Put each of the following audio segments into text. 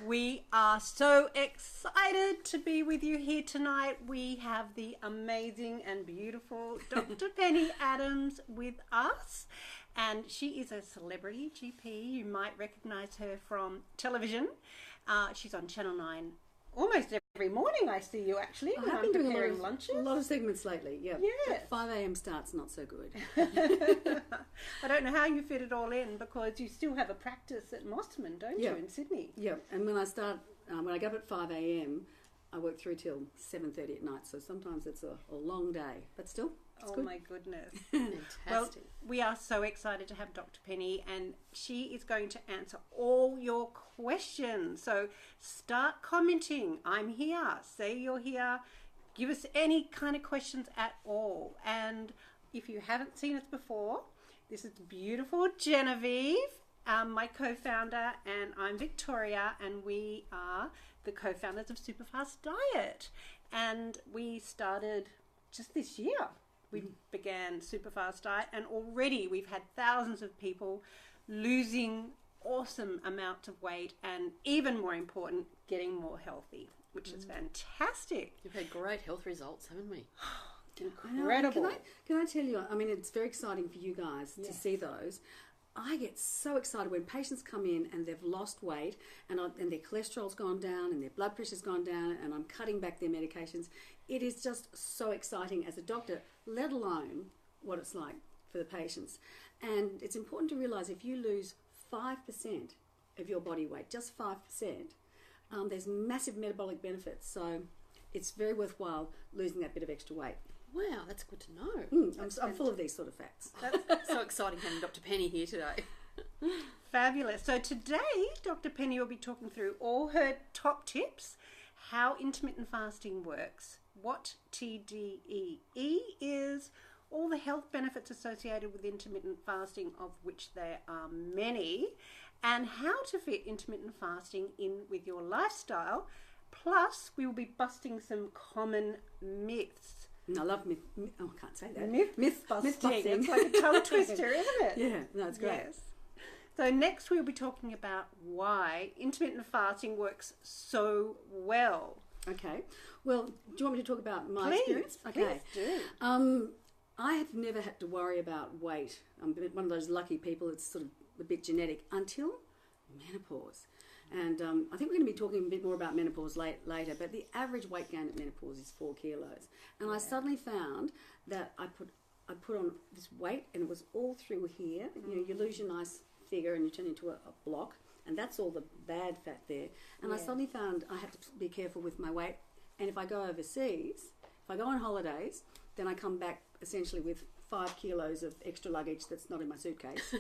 We are so excited to be with you here tonight. We have the amazing and beautiful Dr. Penny Adams with us, and she is a celebrity GP. You might recognize her from television. She's on Channel 9 almost every morning. I see you actually when I'm preparing lunches. A lot of segments lately, yeah. Yes. 5 a.m. start's not so good. I don't know how you fit it all in because you still have a practice at Mosman, don't you, in Sydney? Yeah, and when I start, when I get up at 5 a.m, I work through till 7:30 at night, so sometimes it's a long day, but still, it's good. My goodness. Fantastic. Well, we are so excited to have Dr. Penny, and she is going to answer all your questions. So start commenting. I'm here. Say you're here. Give us any kind of questions at all. And if you haven't seen us before, this is beautiful Genevieve, my co-founder, and I'm Victoria, and we are the co-founders of SuperFastDiet. And we started just this year. We began SuperFastDiet, and already we've had thousands of people losing awesome amounts of weight, and even more important, getting more healthy, which is fantastic. You've had great health results, haven't we? Incredible. Can I tell you, I mean, it's very exciting for you guys to see those. I get so excited when patients come in and they've lost weight and their cholesterol's gone down and their blood pressure's gone down and I'm cutting back their medications. It is just so exciting as a doctor, let alone what it's like for the patients. And it's important to realise if you lose 5% of your body weight, just 5%, there's massive metabolic benefits. So it's very worthwhile losing that bit of extra weight. Wow, that's good to know. I'm full of these sort of facts. That's so exciting having Dr. Penny here today. Fabulous. So today, Dr. Penny will be talking through all her top tips, how intermittent fasting works, what TDEE is, all the health benefits associated with intermittent fasting, of which there are many, and how to fit intermittent fasting in with your lifestyle. Plus, we will be busting some common myths. I love myth. Oh, I can't say that. Myth busting. It's like a tongue twister, isn't it? Yeah, no, it's great. Yes. So next we'll be talking about why intermittent fasting works so well. Okay. Well, do you want me to talk about my Please, experience? Okay. Please do. I have never had to worry about weight. I'm one of those lucky people. It's sort of a bit genetic until menopause. And I think we're going to be talking a bit more about menopause later, but the average weight gain at menopause is 4 kilos. And I suddenly found that I put on this weight and it was all through here. You know, you lose your nice figure and you turn into a block, and that's all the bad fat there. And I suddenly found I had to be careful with my weight. And if I go overseas, if I go on holidays, then I come back essentially with 5 kilos of extra luggage that's not in my suitcase.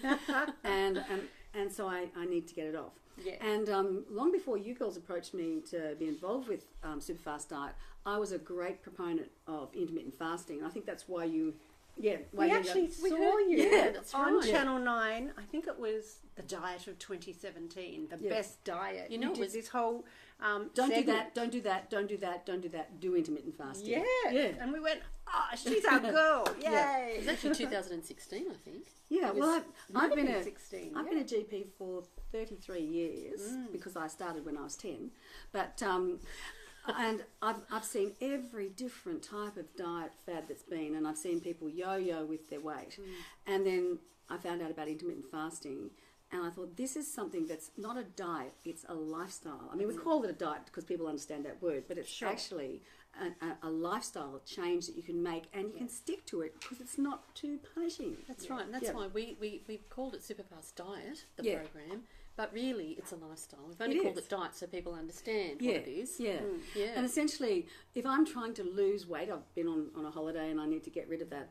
and so I need to get it off. Yeah. And long before you girls approached me to be involved with SuperFastDiet, I was a great proponent of intermittent fasting. And I think that's why you... Yeah, we actually saw you that's on right. Channel 9. I think it was the diet of 2017, the best diet. You know, did this whole don't segment. do that, don't do that, don't do that, don't do that, do intermittent fasting. Yeah. And we went, she's our girl. Yay. It was actually 2016, I think. Yeah, well, I've been a 16, I've been a GP for 33 years because I started when I was 10. But and I've seen every different type of diet fad that's been, and I've seen people yo-yo with their weight. And then I found out about intermittent fasting, and I thought this is something that's not a diet, it's a lifestyle. I mean, we call it a diet because people understand that word, but it's actually a lifestyle change that you can make, and you can stick to it because it's not too punishing. That's right, and that's why we've called it SuperFastDiet, the program, but really it's a lifestyle. We've only called it diet so people understand what it is. Yeah. And essentially, if I'm trying to lose weight, I've been on a holiday and I need to get rid of that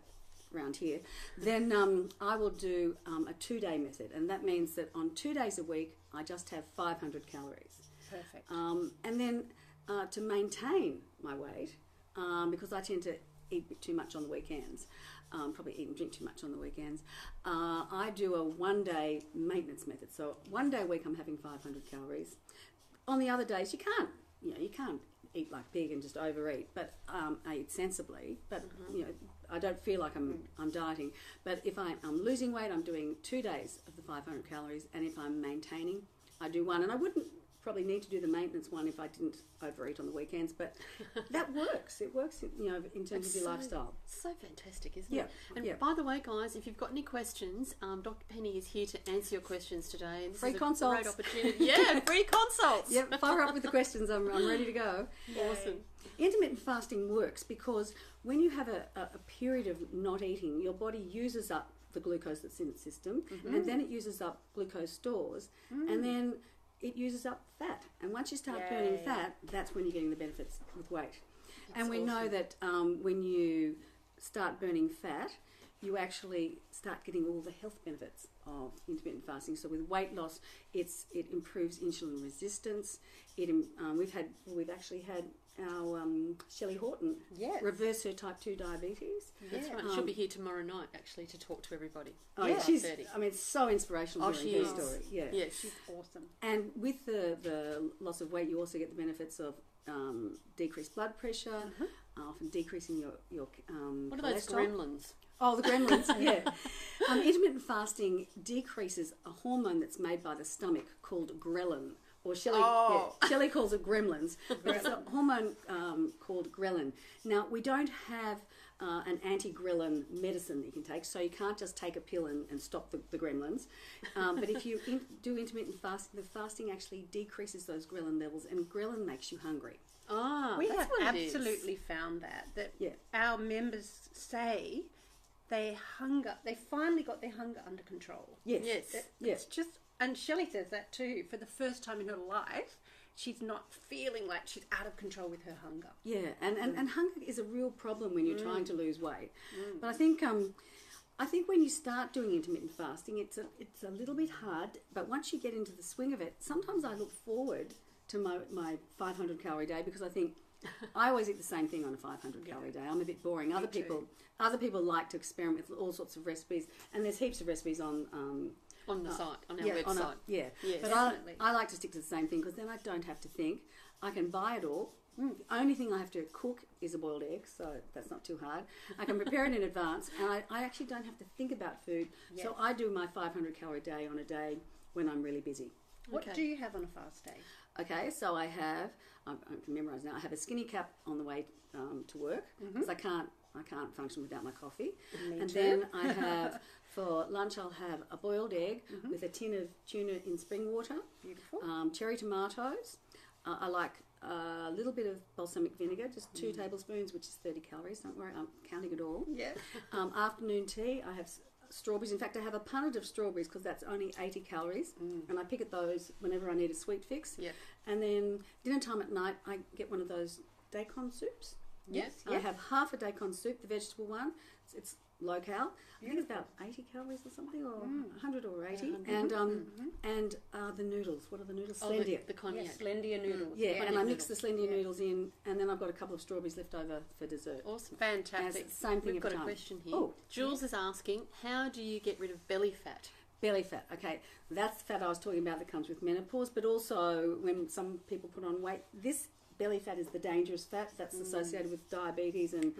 around here, then I will do a 2-day method, and that means that on 2 days a week I just have 500 calories. Perfect. And then to maintain my weight, because I tend to eat a bit too much on the weekends, probably eat and drink too much on the weekends, I do a 1-day maintenance method. So 1 day a week I'm having 500 calories. On the other days you can't eat like pig and just overeat, but I eat sensibly, but I don't feel like I'm dieting. But if I'm losing weight, I'm doing 2 days of the 500 calories, and if I'm maintaining, I do 1. And I wouldn't probably need to do the maintenance one if I didn't overeat on the weekends, but that works. It works, in terms of your lifestyle. So fantastic, isn't it? And by the way, guys, if you've got any questions, Dr. Penny is here to answer your questions today. This free is consults. A great opportunity. Yeah, free consults. Yep, fire up with the questions. I'm ready to go. Awesome. Intermittent fasting works because when you have a period of not eating, your body uses up the glucose that's in its system, and then it uses up glucose stores, and then it uses up fat. And once you start burning fat, that's when you're getting the benefits with weight. And we know that when you start burning fat, you actually start getting all the health benefits of intermittent fasting. So with weight loss, it improves insulin resistance. We've actually had our Shelley Horton reverse her type 2 diabetes. That's right. She'll be here tomorrow night actually to talk to everybody. Oh, yeah. It's so inspirational hearing her story. Yeah, she's awesome. And with the loss of weight, you also get the benefits of decreased blood pressure, often decreasing your what are those gremlins? Oh, the gremlins, yeah. Intermittent fasting decreases a hormone that's made by the stomach called ghrelin. Or Shelley calls it gremlins. But it's a hormone called ghrelin. Now, we don't have an anti-ghrelin medicine that you can take, so you can't just take a pill and stop the gremlins. But if you do intermittent fasting, the fasting actually decreases those ghrelin levels, and ghrelin makes you hungry. We have absolutely found that our members say they finally got their hunger under control. Yes. It's just... And Shelley says that too. For the first time in her life, she's not feeling like she's out of control with her hunger. Yeah, and hunger is a real problem when you're trying to lose weight. But I think when you start doing intermittent fasting, it's a little bit hard. But once you get into the swing of it, sometimes I look forward to my 500 calorie day because I think I always eat the same thing on a 500 calorie day. I'm a bit boring. Other people like to experiment with all sorts of recipes, and there's heaps of recipes on the site, on our website. Yes, but I like to stick to the same thing because then I don't have to think. I can buy it all. The only thing I have to cook is a boiled egg, so that's not too hard. I can prepare it in advance, and I actually don't have to think about food. Yes. So I do my 500 calorie day on a day when I'm really busy. What do you have on a fast day? Okay, so I can memorise now. I have a skinny cap on the way to work because I can't function without my coffee. Then I have, for lunch, I'll have a boiled egg with a tin of tuna in spring water. Beautiful. Cherry tomatoes. I like a little bit of balsamic vinegar, just 2 tablespoons, which is 30 calories. Don't worry, I'm counting it all. Yeah. Afternoon tea, I have strawberries. In fact, I have a punnet of strawberries because that's only 80 calories. And I pick at those whenever I need a sweet fix. Yeah. And then dinner time at night, I get one of those daikon soups. Yes. I have half a daikon soup, the vegetable one. It's low cal. I think it's about 80 calories or something, or 100 or 80. 100. And the noodles. What are the noodles? Slendia. The cognac. Yes, Slendia noodles. Yeah, and I mix the Slendia noodles in, and then I've got a couple of strawberries left over for dessert. Awesome. Fantastic. Same thing. We've got a question here. Jules is asking, how do you get rid of belly fat? Belly fat, okay. That's the fat I was talking about that comes with menopause, but also when some people put on weight, this belly fat is the dangerous fat that's associated with diabetes and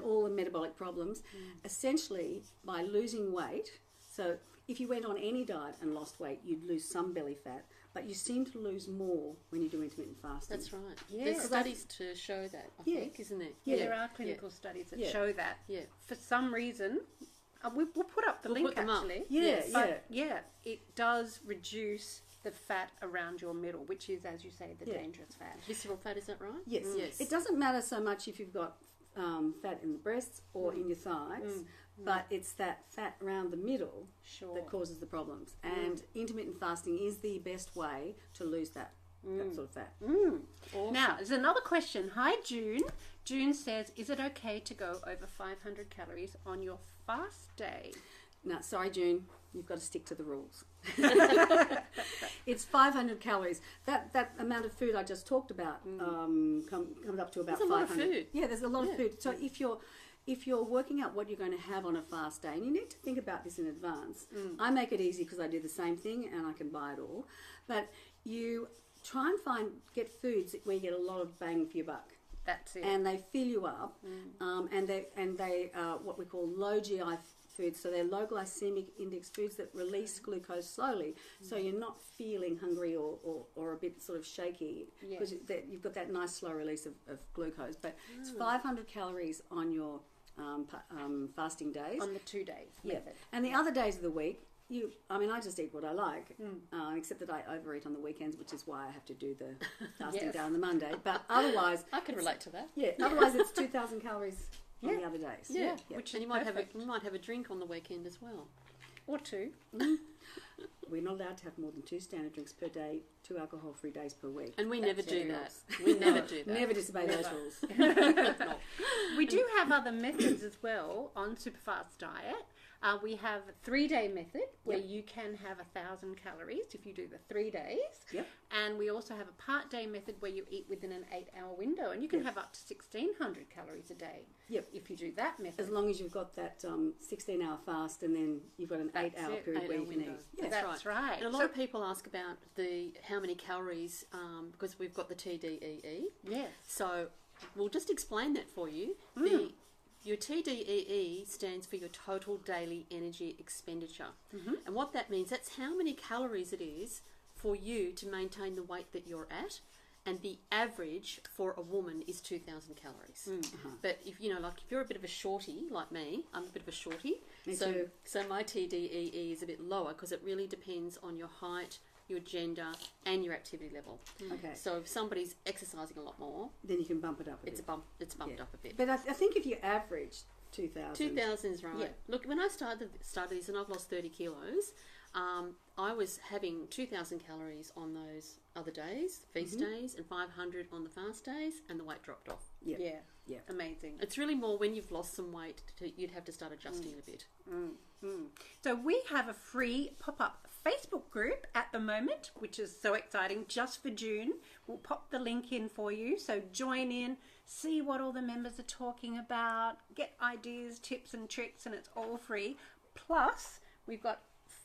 all the metabolic problems. Essentially, by losing weight, so if you went on any diet and lost weight, you'd lose some belly fat, but you seem to lose more when you do intermittent fasting. That's right. Yeah. There's studies to show that, I think, isn't there? Yeah, there are clinical studies that show that. Yeah. For some reason, we'll put up the link actually. Yeah, it does reduce the fat around your middle, which is, as you say, the dangerous fat. Visceral fat, is that right? Yes. It doesn't matter so much if you've got fat in the breasts or in your thighs, but it's that fat around the middle that causes the problems. And intermittent fasting is the best way to lose that sort of fat. Awesome. Now, there's another question. Hi, June. June says, is it okay to go over 500 calories on your fast day? No, sorry, June. You've got to stick to the rules. It's 500 calories. That amount of food I just talked about comes up to about 500. There's a lot of food. Yeah, there's a lot of food. So if you're working out what you're going to have on a fast day, and you need to think about this in advance. I make it easy because I do the same thing and I can buy it all. But you try and get foods where you get a lot of bang for your buck. That's it. And they fill you up, and they are what we call low GI foods. So they're low glycemic index foods that release glucose slowly. So you're not feeling hungry or a bit sort of shaky because you've got that nice slow release of glucose. But it's 500 calories on your fasting days. On the 2 days method. And the other days of the week, I just eat what I like, except that I overeat on the weekends, which is why I have to do the fasting day on the Monday. But otherwise... I can relate to that. Yeah, otherwise it's 2,000 calories on the other days. Yeah. Which and is you might have a drink on the weekend as well. Or 2. We're not allowed to have more than 2 standard drinks per day, 2 alcohol-free days per week. And we never do that. We never do that. Never disobey those rules. We do have other methods as well on SuperFast Diet. We have a 3-day method where you can have 1,000 calories if you do the 3 days. Yep. And we also have a part-day method where you eat within an 8-hour window, and you can have up to 1,600 calories a day. Yep. If you do that method. As long as you've got that 16-hour fast, and then you've got an 8-hour period where you can eat. Yeah, that's right. And a lot of people ask about how many calories because we've got the TDEE. Yes. So we'll just explain that for you. Your TDEE stands for your total daily energy expenditure. And what that means, that's how many calories it is for you to maintain the weight that you're at. And the average for a woman is 2,000 calories. But if you're a bit of a shorty like me, I'm a bit of a shorty. Me too. So my TDEE is a bit lower because it really depends on your height, your gender, and your activity level. Okay. So if somebody's exercising a lot more, then you can bump it up a bit. It's bumped up a bit. But I think if you average 2,000... 2,000 is right. Yeah. Look, when I started this and I've lost 30 kilos, I was having 2,000 calories on those other days, feast days, and 500 on the fast days, and the weight dropped off. Yeah. Amazing. It's really more when you've lost some weight, you'd have to start adjusting a bit. So we have a free pop-up Facebook group at the moment, which is so exciting, just for June. We'll pop the link in for you. So join in, see what all the members are talking about, get ideas, tips and tricks, and it's all free. Plus, we've got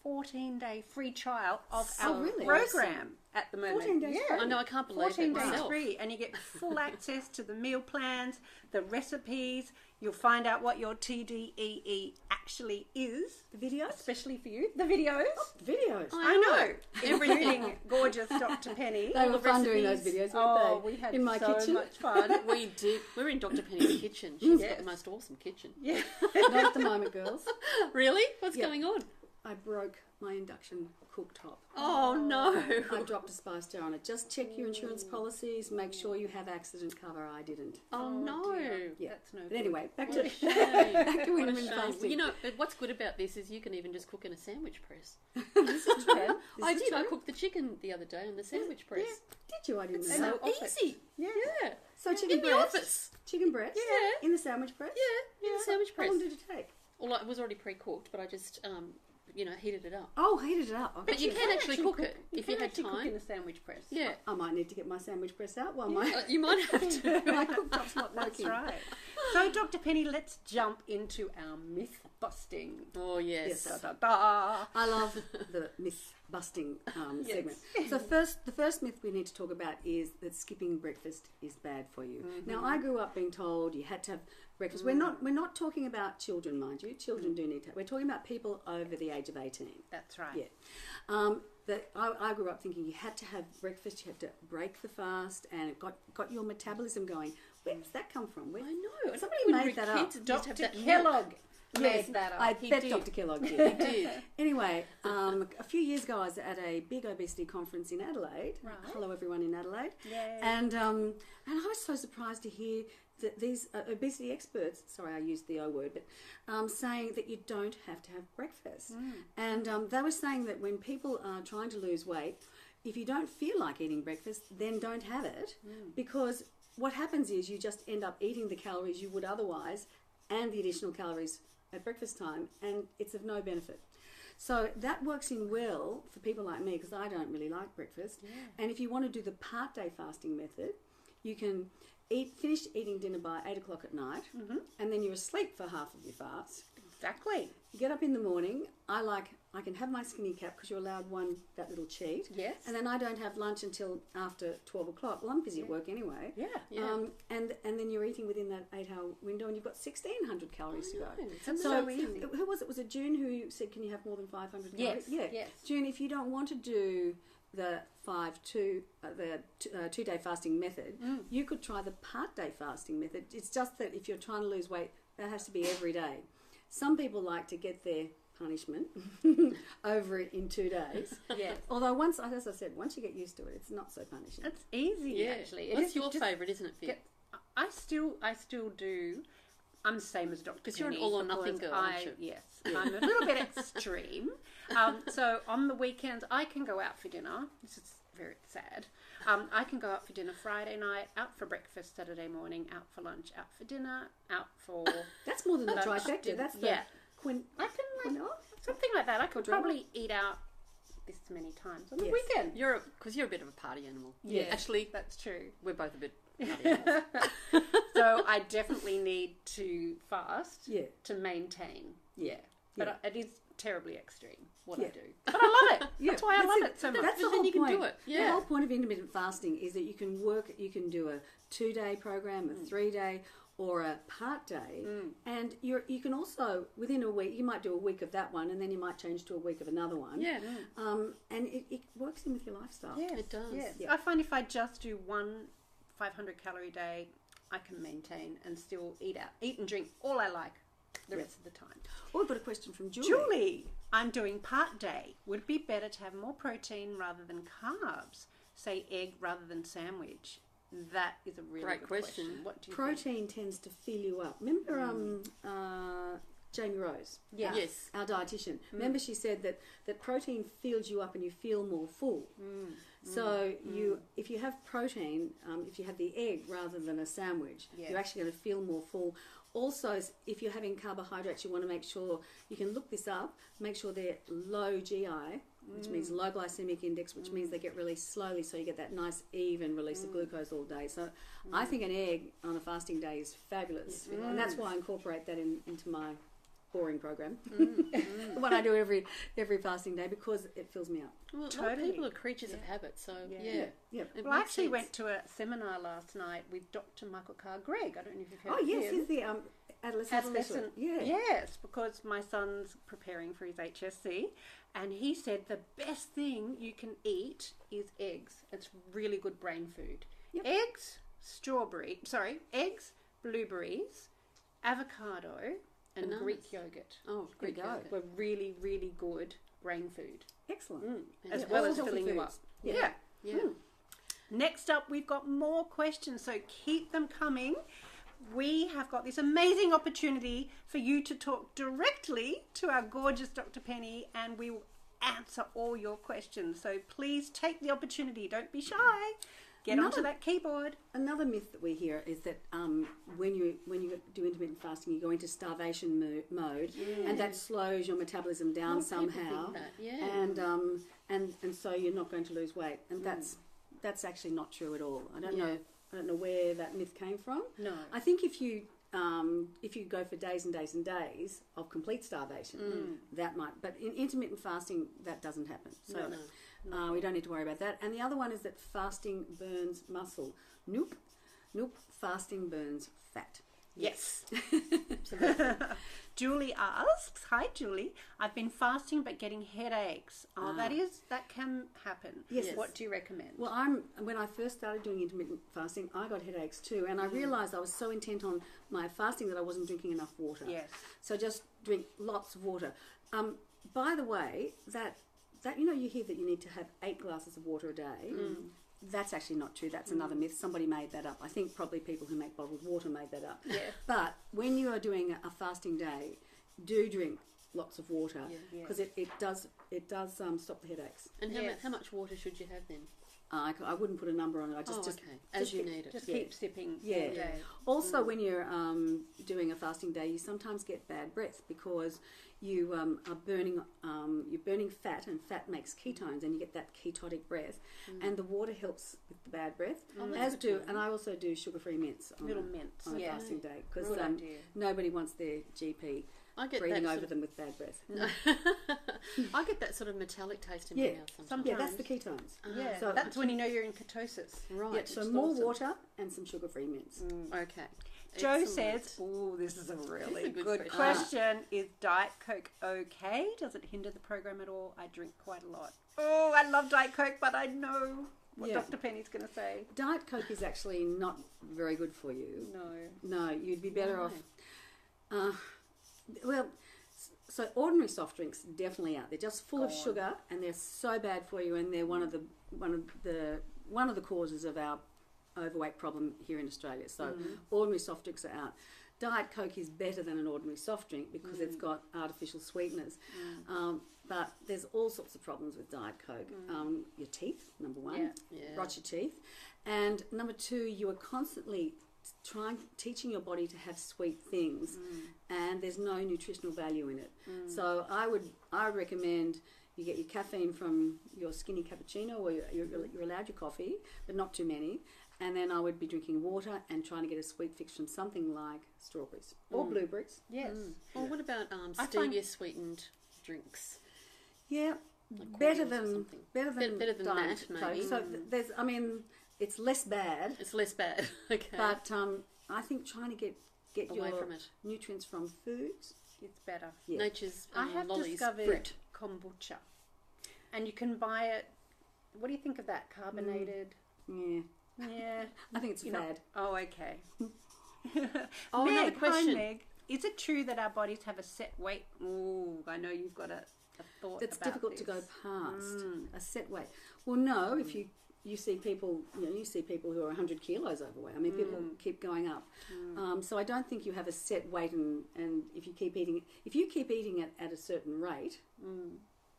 14-day free trial of our program at the moment. 14 days free. I know, I can't believe 14 it days myself. free, and you get full access to the meal plans, the recipes. You'll find out what your TDEE actually is. The videos? Especially for you. The videos. Videos. I know. Including gorgeous Dr. Penny. They were fun doing those videos, weren't they? We had in my so kitchen. much fun. We did. We're in Dr. Penny's kitchen. She's got the most awesome kitchen. Yeah. Not at the moment, girls. Really? What's going on? I broke my induction cooktop. Oh, no. I dropped a spice jar on it. Just check your insurance policies. Make sure you have accident cover. I didn't. Oh, no. Yeah. That's no But good. anyway, back to What a shame. back to What a intermittent shame. fasting. Well, you know, but what's good about this is you can even just cook in a sandwich press. This is true. I did. I cooked the chicken the other day in the sandwich press. Did you? I didn't know. So that. easy. Yeah. Yeah. So In chicken the breast. office. Chicken breast. Yeah. In the sandwich press. Yeah. In the sandwich How press. long did it take? Well, it was already pre-cooked, but I just, heated it up. Oh, heated it up. But you can actually cook it if you can had actually cook time. in a sandwich press. Yeah. I might need to get my sandwich press out while my You might have to. my cooktop's not That's working. right. So, Dr. Penny, let's jump into our myth busting. Oh, yes. Da, da, da. I love the myth busting segment. So the first myth we need to talk about is that skipping breakfast is bad for you. Now, I grew up being told you had to have breakfast. We're not talking about children, mind you. Children do need to. We're talking about people over the age of 18. That's right. Yeah. I grew up thinking you had to have breakfast, you had to break the fast, and it got your metabolism going. Where does that come from? I know. Somebody When we made were that up. kids, we used to have Dr. that Kellogg Yes, made that up. I He bet did. Dr. Kellogg did. He did. Anyway, a few years ago I was at a big obesity conference in Adelaide. Right. Hello everyone in Adelaide. Yay. And I was so surprised to hear that these obesity experts, sorry I used the O word, but saying that you don't have to have breakfast. And they were saying that when people are trying to lose weight, if you don't feel like eating breakfast, then don't have it, because what happens is you just end up eating the calories you would otherwise and the additional calories at breakfast time, and it's of no benefit. So that works in well for people like me, because I don't really like breakfast. And if you want to do the part day fasting method, you can finish eating dinner by 8 o'clock at night, and then you're asleep for half of your fast, Exactly. Get up in the morning. I can have my skinny cap because you're allowed that little cheat. Yes. And then I don't have lunch until after 12 o'clock. Well, I'm busy at work anyway. Yeah. And then you're eating within that 8-hour window, and you've got 1,600 calories to go. It's so easy. Who was it? Was it June who said, can you have more than 500 Yes. calories? Yeah. Yes. June, if you don't want to do the 2-day fasting method, you could try the part-day fasting method. It's just that if you're trying to lose weight, that has to be every day. Some people like to get their punishment over it in 2 days. Yes. Although as I said, once you get used to it, it's not so punishing. It's easy, actually. What's your favourite, isn't it, Vic? I still do. I'm the same as Dr. Because you're an all or nothing girl, aren't you? Yes. I'm a little bit extreme. So on the weekends, I can go out for dinner. This is very sad. I can go out for dinner Friday night, out for breakfast Saturday morning, out for lunch, out for dinner, out for... That's more than the lunch, trifecta. dinner. That's the I can quinoa? something like that. I could probably eat out this many times on the weekend. Because you're a bit of a party animal. Yeah, Actually, that's true. we're both a bit party animals. So I definitely need to fast to maintain. Yeah. But it is terribly extreme what I Yeah. do. But I love it. Yeah, That's why I love it so much. That's the But then whole you can point. do it. The Yeah. whole point of intermittent fasting is that you can do a 2-day program, a 3-day, or a part day, and you can also within a week you might do a week of that one, and then you might change to a week of another one. Yeah. And it works in with your lifestyle. Yes, It does. Yes. Yeah. I find if I just do one 500-calorie day, I can maintain and still eat and drink all I like the rest of the time. Oh, I've got a question from Julie. Julie, I'm doing part day. Would it be better to have more protein rather than carbs? Say egg rather than sandwich? That is a really Great good question. What do you Protein tends to fill you up. Remember Jamie Rose? Yeah. Yes. Our dietitian. Remember she said that protein fills you up and you feel more full. So if you have protein, if you have the egg rather than a sandwich, Yes. you're actually going to feel more full. Also, if you're having carbohydrates, you want to make sure, you can look this up, make sure they're low GI, which means low glycemic index, which means they get released slowly, so you get that nice even release of glucose all day. So I think an egg on a fasting day is fabulous, and that's why I incorporate that into my boring program, what I do every fasting day, because it fills me up. Well, a lot of Totally. people are creatures of habit, so Yeah. It Well, I makes actually sense. went to a seminar last night with Dr. Michael Carr Gregg. I don't know if you've heard Oh of yes, him. he's the adolescent specialist. Yeah. Yes, because my son's preparing for his HSC, and he said the best thing you can eat is eggs. It's really good brain food. Yep. Eggs, blueberries, avocado, and Bananas. Greek yogurt. Oh, Greek There you go. yogurt. Were really, really good brain food, Excellent. as Yeah, well all as healthy filling you up. foods. Yeah. Yeah. Next up, we've got more questions, so keep them coming. We have got this amazing opportunity for you to talk directly to our gorgeous Dr. Penny, and we will answer all your questions. So please take the opportunity. Don't be shy. Get onto that keyboard. Another myth that we hear is that when you do intermittent fasting, you go into starvation mode, and that slows your metabolism down People somehow, think that, yeah. and so you're not going to lose weight, and that's actually not true at all. I don't know where that myth came from. No. I think if you go for days and days and days of complete starvation, that might. But in intermittent fasting, that doesn't happen. So we don't need to worry about that. And the other one is that fasting burns muscle. Nope. Fasting burns fat. Yes. Julie asks, hi Julie, I've been fasting but getting headaches. Oh, that can happen. Yes. What do you recommend? Well, when I first started doing intermittent fasting, I got headaches too, and I realised I was so intent on my fasting that I wasn't drinking enough water. Yes. So just drink lots of water. By the way, that you hear that you need to have 8 glasses of water a day. That's actually not true. That's another myth. Somebody made that up. I think probably people who make bottled water made that up. Yeah. But when you are doing a fasting day, do drink lots of water, because it does stop the headaches. And Yes. how much water should you have then? I wouldn't put a number on it. I just okay. As you need it. Just Yeah. keep sipping Yeah. all day. Also, when you're doing a fasting day, you sometimes get bad breath because you are burning. You're burning fat, and fat makes ketones, and you get that ketotic breath. And the water helps with the bad breath. And I also do sugar-free mints on Little a mints. on a Yeah. fasting day, because Good idea. nobody wants their GP I get breathing that over them with bad breath. I get that sort of metallic taste in my mouth sometimes. Yeah, that's the ketones. Yeah, So that's when you know you're in ketosis. Right. Yeah, so more water and some sugar-free mints. Okay. Joe Excellent. says, "Oh, this is a really This is a good good question. Is Diet Coke okay? Does it hinder the program at all? I drink quite a lot. Oh, I love Diet Coke, but I know what Dr. Penny's going to say. Diet Coke is actually not very good for you. No, you'd be better off. So ordinary soft drinks definitely out. They're just full of sugar, and they're so bad for you, and they're one of the causes of our overweight problem here in Australia. So ordinary soft drinks are out. Diet Coke is better than an ordinary soft drink because it's got artificial sweeteners. But there's all sorts of problems with Diet Coke. Your teeth, number one, rot your teeth. And number two, you are constantly teaching your body to have sweet things, and there's no nutritional value in it. So I recommend you get your caffeine from your skinny cappuccino, or you're allowed your coffee, but not too many. And then I would be drinking water and trying to get a sweet fix from something like strawberries or blueberries. Yes. Or what about stevia sweetened drinks? Yeah, Like better cordials or than better than Diet that, Coke. maybe. So it's less bad. It's less bad. Okay. But I think trying to get Away your from it. nutrients from foods. It's better. Yeah. Nature's I have lollies, discovered fruit. kombucha. And you can buy it. What do you think of that? Carbonated? Yeah, Yeah. I think it's a fad. Oh, okay. Oh, Meg, another question. Hi, Meg. Is it true that our bodies have a set weight? Ooh, I know you've got a thought It's about difficult this. to go past a set weight. Well, no, if you see people, you see people who are 100 kilos overweight. I mean, people keep going up. So I don't think you have a set weight, and if you keep eating it at a certain rate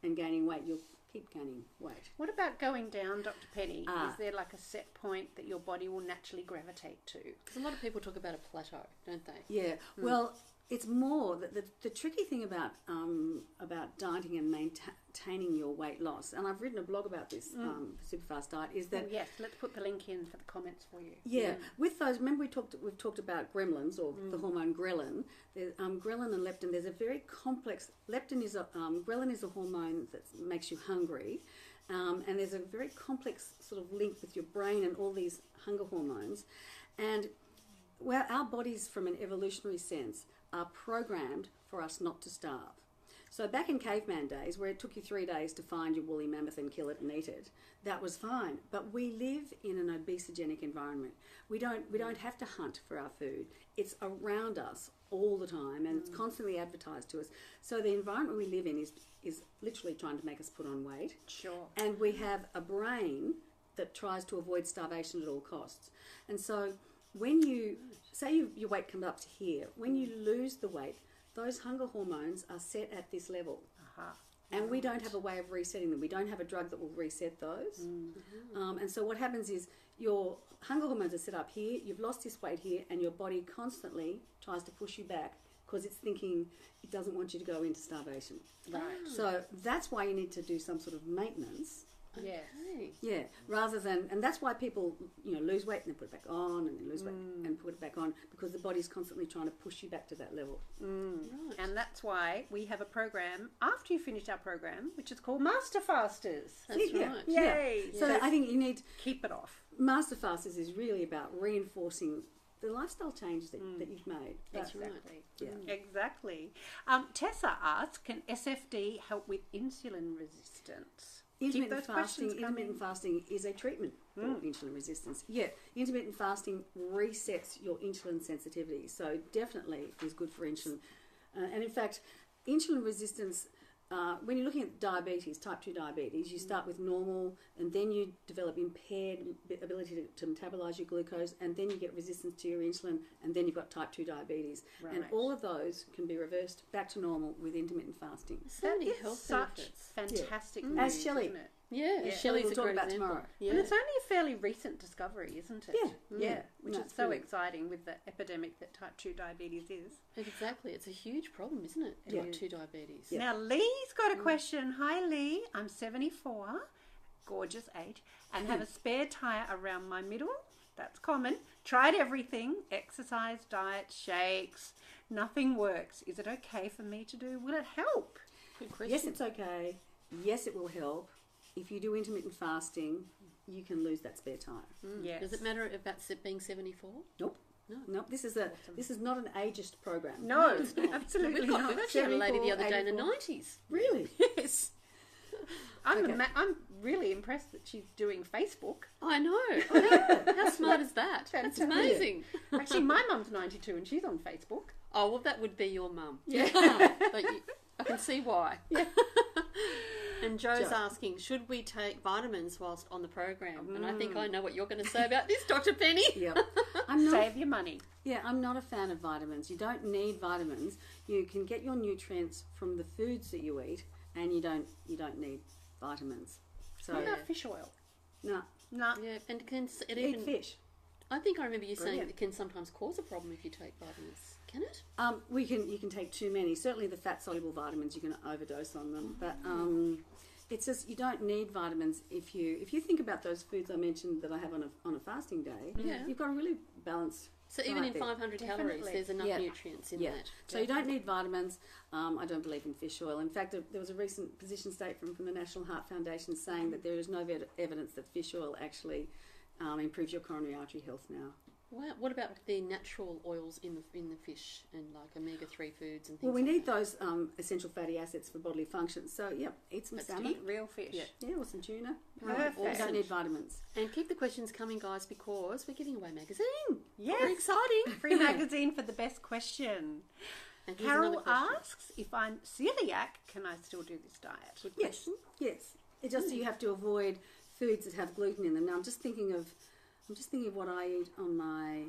and gaining weight, you'll keep gaining weight. What about going down, Dr. Penny? Ah. Is there like a set point that your body will naturally gravitate to? Because a lot of people talk about a plateau, don't they? Yeah. Well, it's more that the tricky thing about dieting and maintaining your weight loss, and I've written a blog about this, SuperFast Diet, is that Yes, let's put the link in for the comments for you. with those, remember we've talked about gremlins, or the hormone ghrelin. Ghrelin and leptin. There's a very complex. Leptin is ghrelin is a hormone that makes you hungry, and there's a very complex sort of link with your brain and all these hunger hormones, and well, our bodies, from an evolutionary sense, are programmed for us not to starve. So back in caveman days, where it took you 3 days to find your woolly mammoth and kill it and eat it, that was fine. But we live in an obesogenic environment. We don't have to hunt for our food. It's around us all the time, and it's constantly advertised to us. So the environment we live in is literally trying to make us put on weight. Sure. And we have a brain that tries to avoid starvation at all costs. And so when you say your weight comes up to here, when you lose the weight, those hunger hormones are set at this level. And we don't have a way of resetting them. We don't have a drug that will reset those. And so what happens is your hunger hormones are set up here, you've lost this weight here, and your body constantly tries to push you back because it's thinking it doesn't want you to go into starvation. Right. So that's why you need to do some sort of maintenance. Yes. Okay. Yeah, rather than, and that's why people, lose weight and then put it back on, and then lose weight and put it back on, because the body's constantly trying to push you back to that level. Right. And that's why we have a program after you finish our program, which is called Master Fasters. That's Yeah. right. Yay! So I think you need, Keep it off. Master Fasters is really about reinforcing the lifestyle changes that you've made. That's right. Exactly. Yeah. Exactly. Tessa asks, can SFD help with insulin resistance? Intermittent those questions fasting is a treatment for insulin resistance. Yeah, intermittent fasting resets your insulin sensitivity, so definitely is good for insulin. And in fact, insulin resistance, when you're looking at diabetes, type 2 diabetes, you start with normal, and then you develop impaired ability to metabolize your glucose, and then you get resistance to your insulin, and then you've got type 2 diabetes. Right. And all of those can be reversed back to normal with intermittent fasting. So That many is health such benefits. fantastic As news, Shelley. isn't it? Yeah, Yeah. Shelley's We'll a talk great about example. tomorrow. Yeah. And it's only a fairly recent discovery, isn't it? Yeah. Which No, is it's so brilliant. exciting with the epidemic that type 2 diabetes is. Exactly. It's a huge problem, isn't it? Yeah. Type 2 diabetes. Yeah. Now, Lee's got a question. Hi, Lee. I'm 74, gorgeous age, and have a spare tyre around my middle. That's common. Tried everything, exercise, diet, shakes. Nothing works. Is it okay for me to do? Will it help? Good question. Yes, it's okay. Yes, it will help. If you do intermittent fasting, you can lose that spare time. Yes. Does it matter about being 74? Nope. No. Nope. This is not an ageist program. No, absolutely We've not. actually had a lady the other day in the 74, 90s. Really? Yes. I'm really impressed that she's doing Facebook. I know. How smart is that? That's Fantastic. amazing. Actually, my mum's 92 and she's on Facebook. Oh, well, that would be your mum. Yeah. But I can see why. Yeah. And Joe's Jo. asking, should we take vitamins whilst on the program? And I think I know what you're going to say about this, Dr. Penny. Yep. I'm not. Save your money. Yeah, I'm not a fan of vitamins. You don't need vitamins. You can get your nutrients from the foods that you eat, and you don't need vitamins. So What about fish oil? no, No. Yeah, and it eat even... fish. I think I remember you saying Brilliant. it can sometimes cause a problem if you take vitamins. Can it? You can take too many. Certainly the fat soluble vitamins, you're going to overdose on them. But it's just you don't need vitamins if you think about those foods I mentioned that I have on a fasting day. Yeah. You've got a really balanced. So even in diet there. 500 calories, Definitely. there's enough Yeah. nutrients in Yeah. that. So you don't need vitamins. I don't believe in fish oil. In fact, there was a recent position statement from the National Heart Foundation saying that there is no evidence that fish oil actually improves your coronary artery health now. Wow. What about the natural oils in the fish and like omega-3 foods and things Well, we like need that? those essential fatty acids for bodily function. So, yeah, eat some Let's salmon. eat real fish. Yeah. Yeah, or some tuna. Perfect. You don't need vitamins. And keep the questions coming, guys, because we're giving away a magazine. Yes. Very exciting. Free magazine for the best question. And here's Carol another question. asks, if I'm celiac, can I still do this diet? Good Yes, question. yes. It's just you have to avoid foods that have gluten in them. Now, I'm just thinking of what I eat on my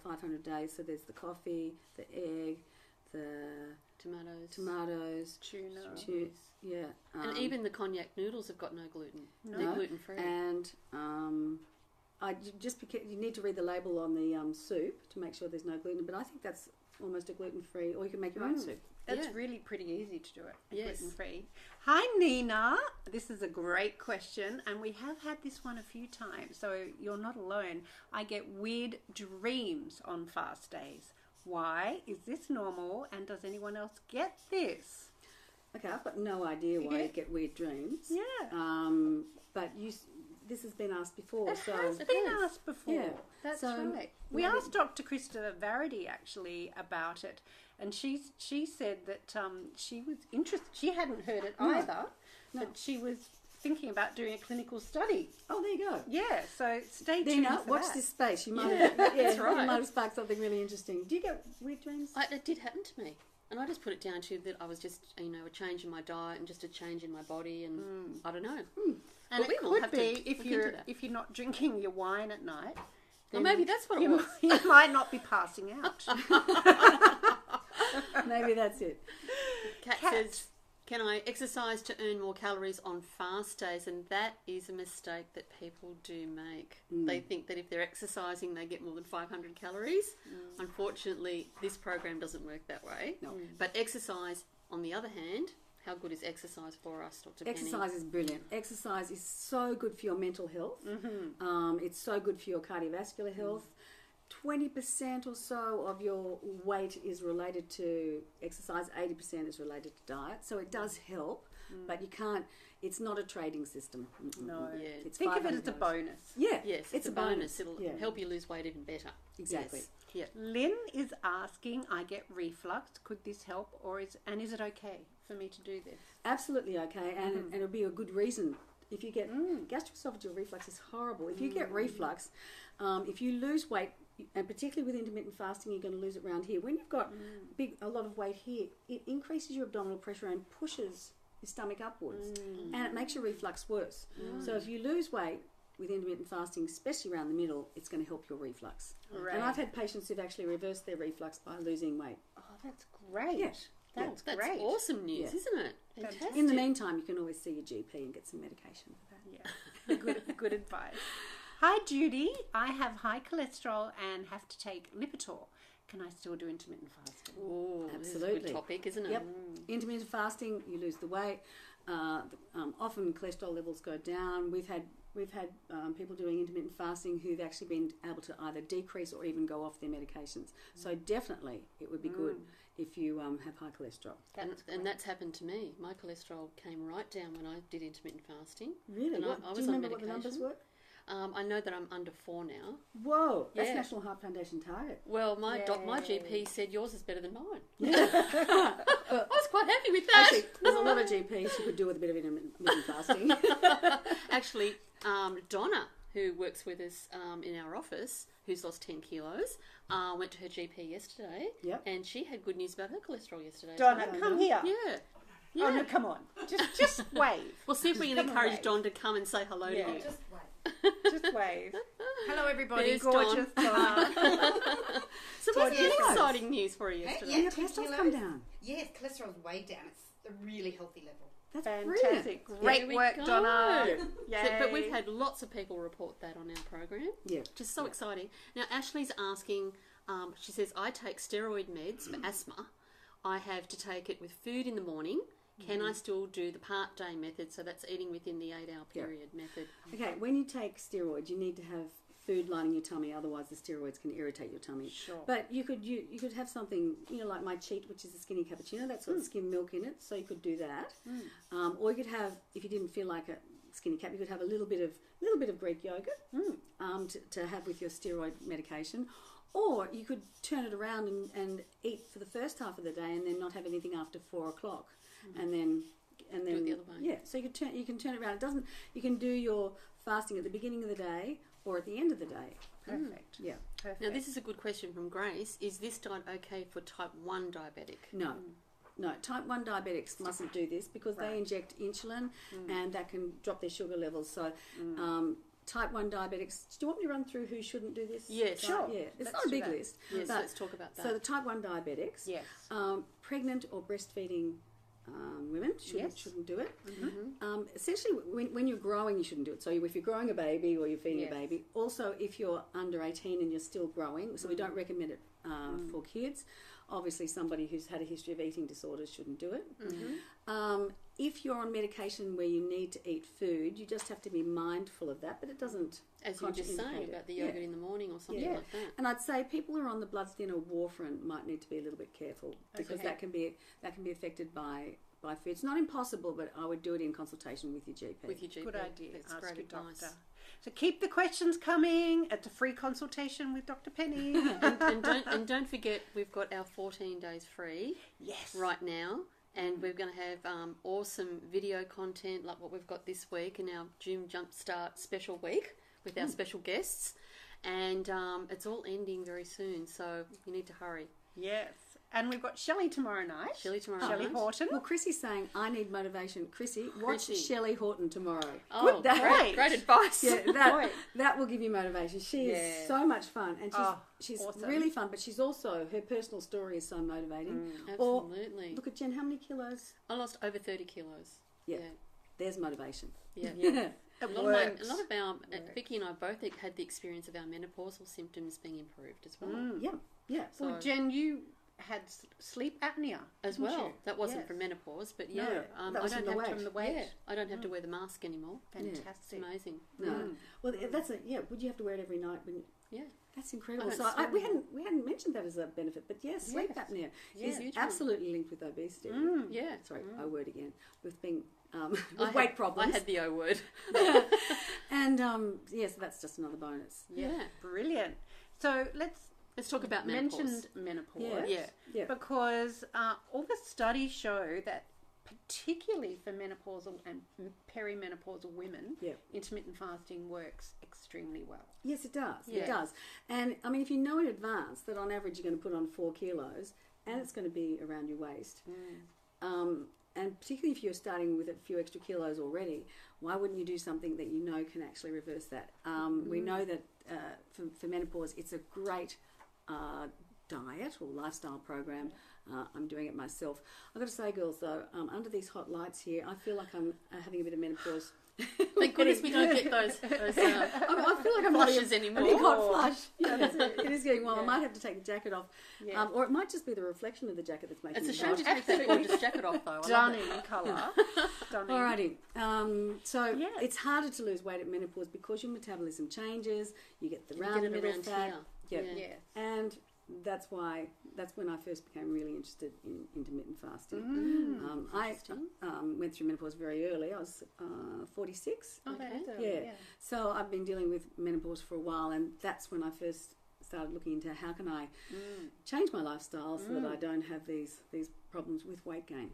500 days. So there's the coffee, the egg, the tomatoes, Tuna. yeah, And even the cognac noodles have got no gluten. No. They're gluten-free. and you need to read the label on the soup to make sure there's no gluten. But I think that's almost a gluten-free, or you can make your own soup. That's Yeah. really pretty easy to do it. Yes. Gluten-free. Hi, Nina. This is a great question, and we have had this one a few times, so you're not alone. I get weird dreams on fast days. Why? Is this normal, and does anyone else get this? Okay, I've got no idea why Yeah. you get weird dreams. Yeah. But this has been asked before. It so has been asked before. Yeah. That's So, right. We maybe- asked Dr. Krista Varady actually about it, and she said that she was interested. She hadn't heard it No. either, No. but she was thinking about doing a clinical study. Oh, there you go. Yeah, so stay tuned Dina, for watch that. this space. You might, that's right. You might have sparked something really interesting. Do you get weird dreams? It did happen to me. And I just put it down to that I was just, a change in my diet and just a change in my body, and I don't know. And But we it will could have to be look if into that. you're not drinking your wine at night. Or then maybe that's what it you, was. you might not be passing out. Maybe that's it. Kat Kat. says, can I exercise to earn more calories on fast days? And that is a mistake that people do make. They think that if they're exercising, they get more than 500 calories. Unfortunately, this program doesn't work that way. No. But exercise, on the other hand, how good is exercise for us, Dr. Penny? Exercise is brilliant. Exercise is so good for your mental health. It's so good for your cardiovascular health. 20% or so of your weight is related to exercise, 80% is related to diet. So it does help, but you can't, it's not a trading system. No. Yeah. It's Think of it as a $500. bonus. Yeah. Yes, it's a bonus. It'll Yeah. help you lose weight even better. Exactly. Yes. Yeah. Lynn is asking, I get reflux. Could this help, is it okay for me to do this? Absolutely okay, and it'll be a good reason. If you get gastroesophageal reflux is horrible. If you get reflux, if you lose weight, and particularly with intermittent fasting, you're going to lose it around here. When you've got a lot of weight here, it increases your abdominal pressure and pushes your stomach upwards, and it makes your reflux worse. So if you lose weight with intermittent fasting, especially around the middle, it's going to help your reflux. Right. And I've had patients who've actually reversed their reflux by losing weight. Oh, that's great. Yeah. That's That's great. awesome news, Yeah. isn't it? Fantastic. In the meantime, you can always see your GP and get some medication for that. Yeah, good advice. Hi, Judy. I have high cholesterol and have to take Lipitor. Can I still do intermittent fasting? Oh, this is a Absolutely. good topic, isn't it? Yep. Intermittent fasting, you lose the weight. Often cholesterol levels go down. We've had We've had people doing intermittent fasting who've actually been able to either decrease or even go off their medications. So definitely it would be good if you have high cholesterol. And that's happened to me. My cholesterol came right down when I did intermittent fasting. Really? And What, I do was you on remember what the numbers medication. were? I know that I'm under 4 now. Whoa, that's Yeah. National Heart Foundation target. Well, my Yay. GP said yours is better than mine. Yeah. I was quite happy with that. Actually, there's a lot of GPs who could do with a bit of intermittent fasting. Actually, Donna, who works with us in our office, who's lost 10 kilos, went to her GP yesterday, Yep. and she had good news about her cholesterol yesterday. Donna, come here. Yeah. Oh, no, come on. Just wave. We'll see if we can Come encourage away. Don to come and say hello Yeah. to you. Just wait. Just wave. Hello, everybody. There's Gorgeous Donna. So what's Yes. the exciting news for you Hey, yesterday? And your 10 cholesterol's kilos. come down. Yes, cholesterol's way down. It's a really healthy level. That's Fantastic. brilliant. Great There we work, go. Donna. So- Yay. but we've had lots of people report that on our program, Yeah. which is so exciting. Now, Ashley's asking, she says, I take steroid meds for asthma. I have to take it with food in the morning. Can I still do the part-day method? So that's eating within the 8-hour period method. Okay, when you take steroids, you need to have food lining your tummy, otherwise the steroids can irritate your tummy. Sure. But you could have something, like my cheat, which is a skinny cappuccino. That's got skim milk in it, so you could do that. Or you could have, if you didn't feel like a skinny cap, you could have a little bit of Greek yogurt to have with your steroid medication. Or you could turn it around and eat for the first half of the day, and then not have anything after 4 o'clock, and then Do it the other way. Yeah, so you can turn it around. It doesn't. You can do your fasting at the beginning of the day or at the end of the day. Perfect. Yeah. Perfect. Now, this is a good question from Grace. Is this diet okay for type 1 diabetic? No. No, type 1 diabetics mustn't do this because they inject insulin and that can drop their sugar levels. So type 1 diabetics, do you want me to run through who shouldn't do this? Yes. Sure. Yeah, it's Let's not a do big that. list. Yes, but- let's talk about that. So the type 1 diabetics, Yes. pregnant or breastfeeding women Yes. shouldn't do it. Essentially, when you're growing, you shouldn't do it. So if you're growing a baby or you're feeding Yes. a baby, also if you're under 18 and you're still growing, so we don't recommend it for kids. Obviously, somebody who's had a history of eating disorders shouldn't do it. If you're on medication where you need to eat food, you just have to be mindful of that, but it doesn't. As you were just saying contraindicate it. about the Yeah. yogurt in the morning or something Yeah. like that. And I'd say people who are on the blood thinner warfarin might need to be a little bit careful because Okay. that can be affected by food. It's not impossible, but I would do it in consultation with your GP. With your GP. Good idea. That's Ask great your advice. doctor. So keep the questions coming at the free consultation with Dr. Penny. and don't forget, we've got our 14 days free Yes. right now. And we're going to have awesome video content like what we've got this week in our June Jumpstart special week with our special guests. And it's all ending very soon, so you need to hurry. Yes. And we've got Shelley tomorrow night. Shelley tomorrow Shelley night. Horton. Well, Chrissy's saying, I need motivation. Chrissy, watch Chrissy. Shelley Horton tomorrow. Oh, Good point. great advice. Yeah, point. that will give you motivation. She Yeah. is so much fun, and she's awesome. really fun, but she's also, her personal story is so motivating. Absolutely. Look at Jen, how many kilos? I lost over 30 kilos. Yeah. There's motivation. Yeah. It A works. lot of our, Vicky and I both had the experience of our menopausal symptoms being improved as well. Yeah. So, Well, Jen, you had sleep apnea as didn't well. you? That wasn't Yes. from menopause, but No, yeah, that was I from don't the have weight. From the weight. Yeah, I don't have to wear the mask anymore. Fantastic. It's amazing. No. Well, that's it. Yeah. Would you have to wear it every night? Yeah. That's incredible. Oh, So that's we hadn't mentioned that as a benefit, but yes, sleep Yes. apnea Yes. is Huge absolutely linked with obesity. Yeah. Sorry, I word again with being with I weight had- problems. I had the O word. And yes, that's just another bonus. Yeah. Brilliant. So Let's talk about menopause. mentioned menopause. Yeah. Yeah. Because all the studies show that particularly for menopausal and perimenopausal women, Yeah. intermittent fasting works extremely well. Yes, it does. Yeah. It does. And I mean, if you know in advance that on average you're going to put on 4 kilos and it's going to be around your waist, and particularly if you're starting with a few extra kilos already, why wouldn't you do something that you know can actually reverse that? We know that for menopause, it's a great diet or lifestyle program. I'm doing it myself. I've got to say, girls, though, under these hot lights here, I feel like I'm having a bit of menopause Thank goodness we don't get those I feel like I'm flushes really anymore. a big hot flush. It is getting warm. Yeah. I might have to take the jacket off, Yeah. or it might just be the reflection of the jacket that's making It's a me shame hot. to take that gorgeous jacket off, though. I love Stunning it. colour. Stunning. Alrighty. So Yeah. it's harder to lose weight at menopause because your metabolism changes. You get the You round get it middle around fat. here. Yep. Yes. And that's when I first became really interested in intermittent fasting. I Interesting. went through menopause very early. I was 46. Oh, that is Okay. early, Yeah. So I've been dealing with menopause for a while, and that's when I first started looking into how can I change my lifestyle so that I don't have these problems with weight gain.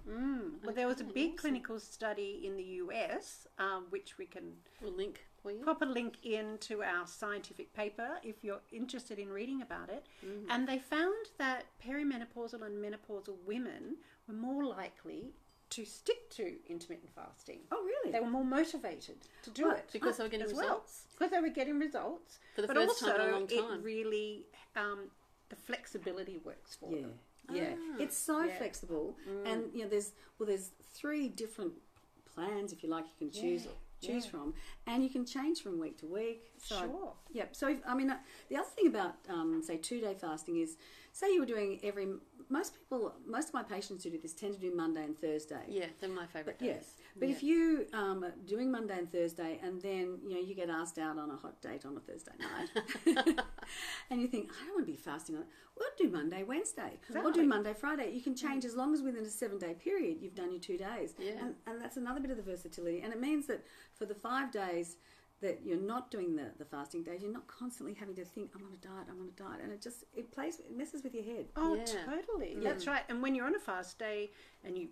Well, there was a Okay, big awesome. clinical study in the US, which we can We'll link for you. pop a link into our scientific paper if you're interested in reading about it. And they found that perimenopausal and menopausal women were more likely to stick to intermittent fasting. Oh, really? They were more motivated to do Right. it Because they were getting as results. well. Because they were getting results. For the but first also time in a long time. it really, the flexibility works for Yeah. them. Yeah, Ah. it's so Yeah. flexible, and there's 3 different plans if you like you can choose Yeah. from, and you can change from week to week. So, Sure. Yep. So the other thing about say 2-day fasting is, say you were doing most of my patients who do this tend to do Monday and Thursday. Yeah, they're my favourite days. Yes, but if you are doing Monday and Thursday, and then you get asked out on a hot date on a Thursday night, and you think, I don't want to be fasting on it. Well, do Monday, Wednesday, or Exactly. do Monday, Friday. You can change as long as within a 7-day period you've done your 2 days, Yeah. and that's another bit of the versatility. And it means that for the 5 days that you're not doing the fasting days, you're not constantly having to think, I'm on a diet, and it messes with your head. Oh, Yeah. totally. That's right. And when you're on a fast day and you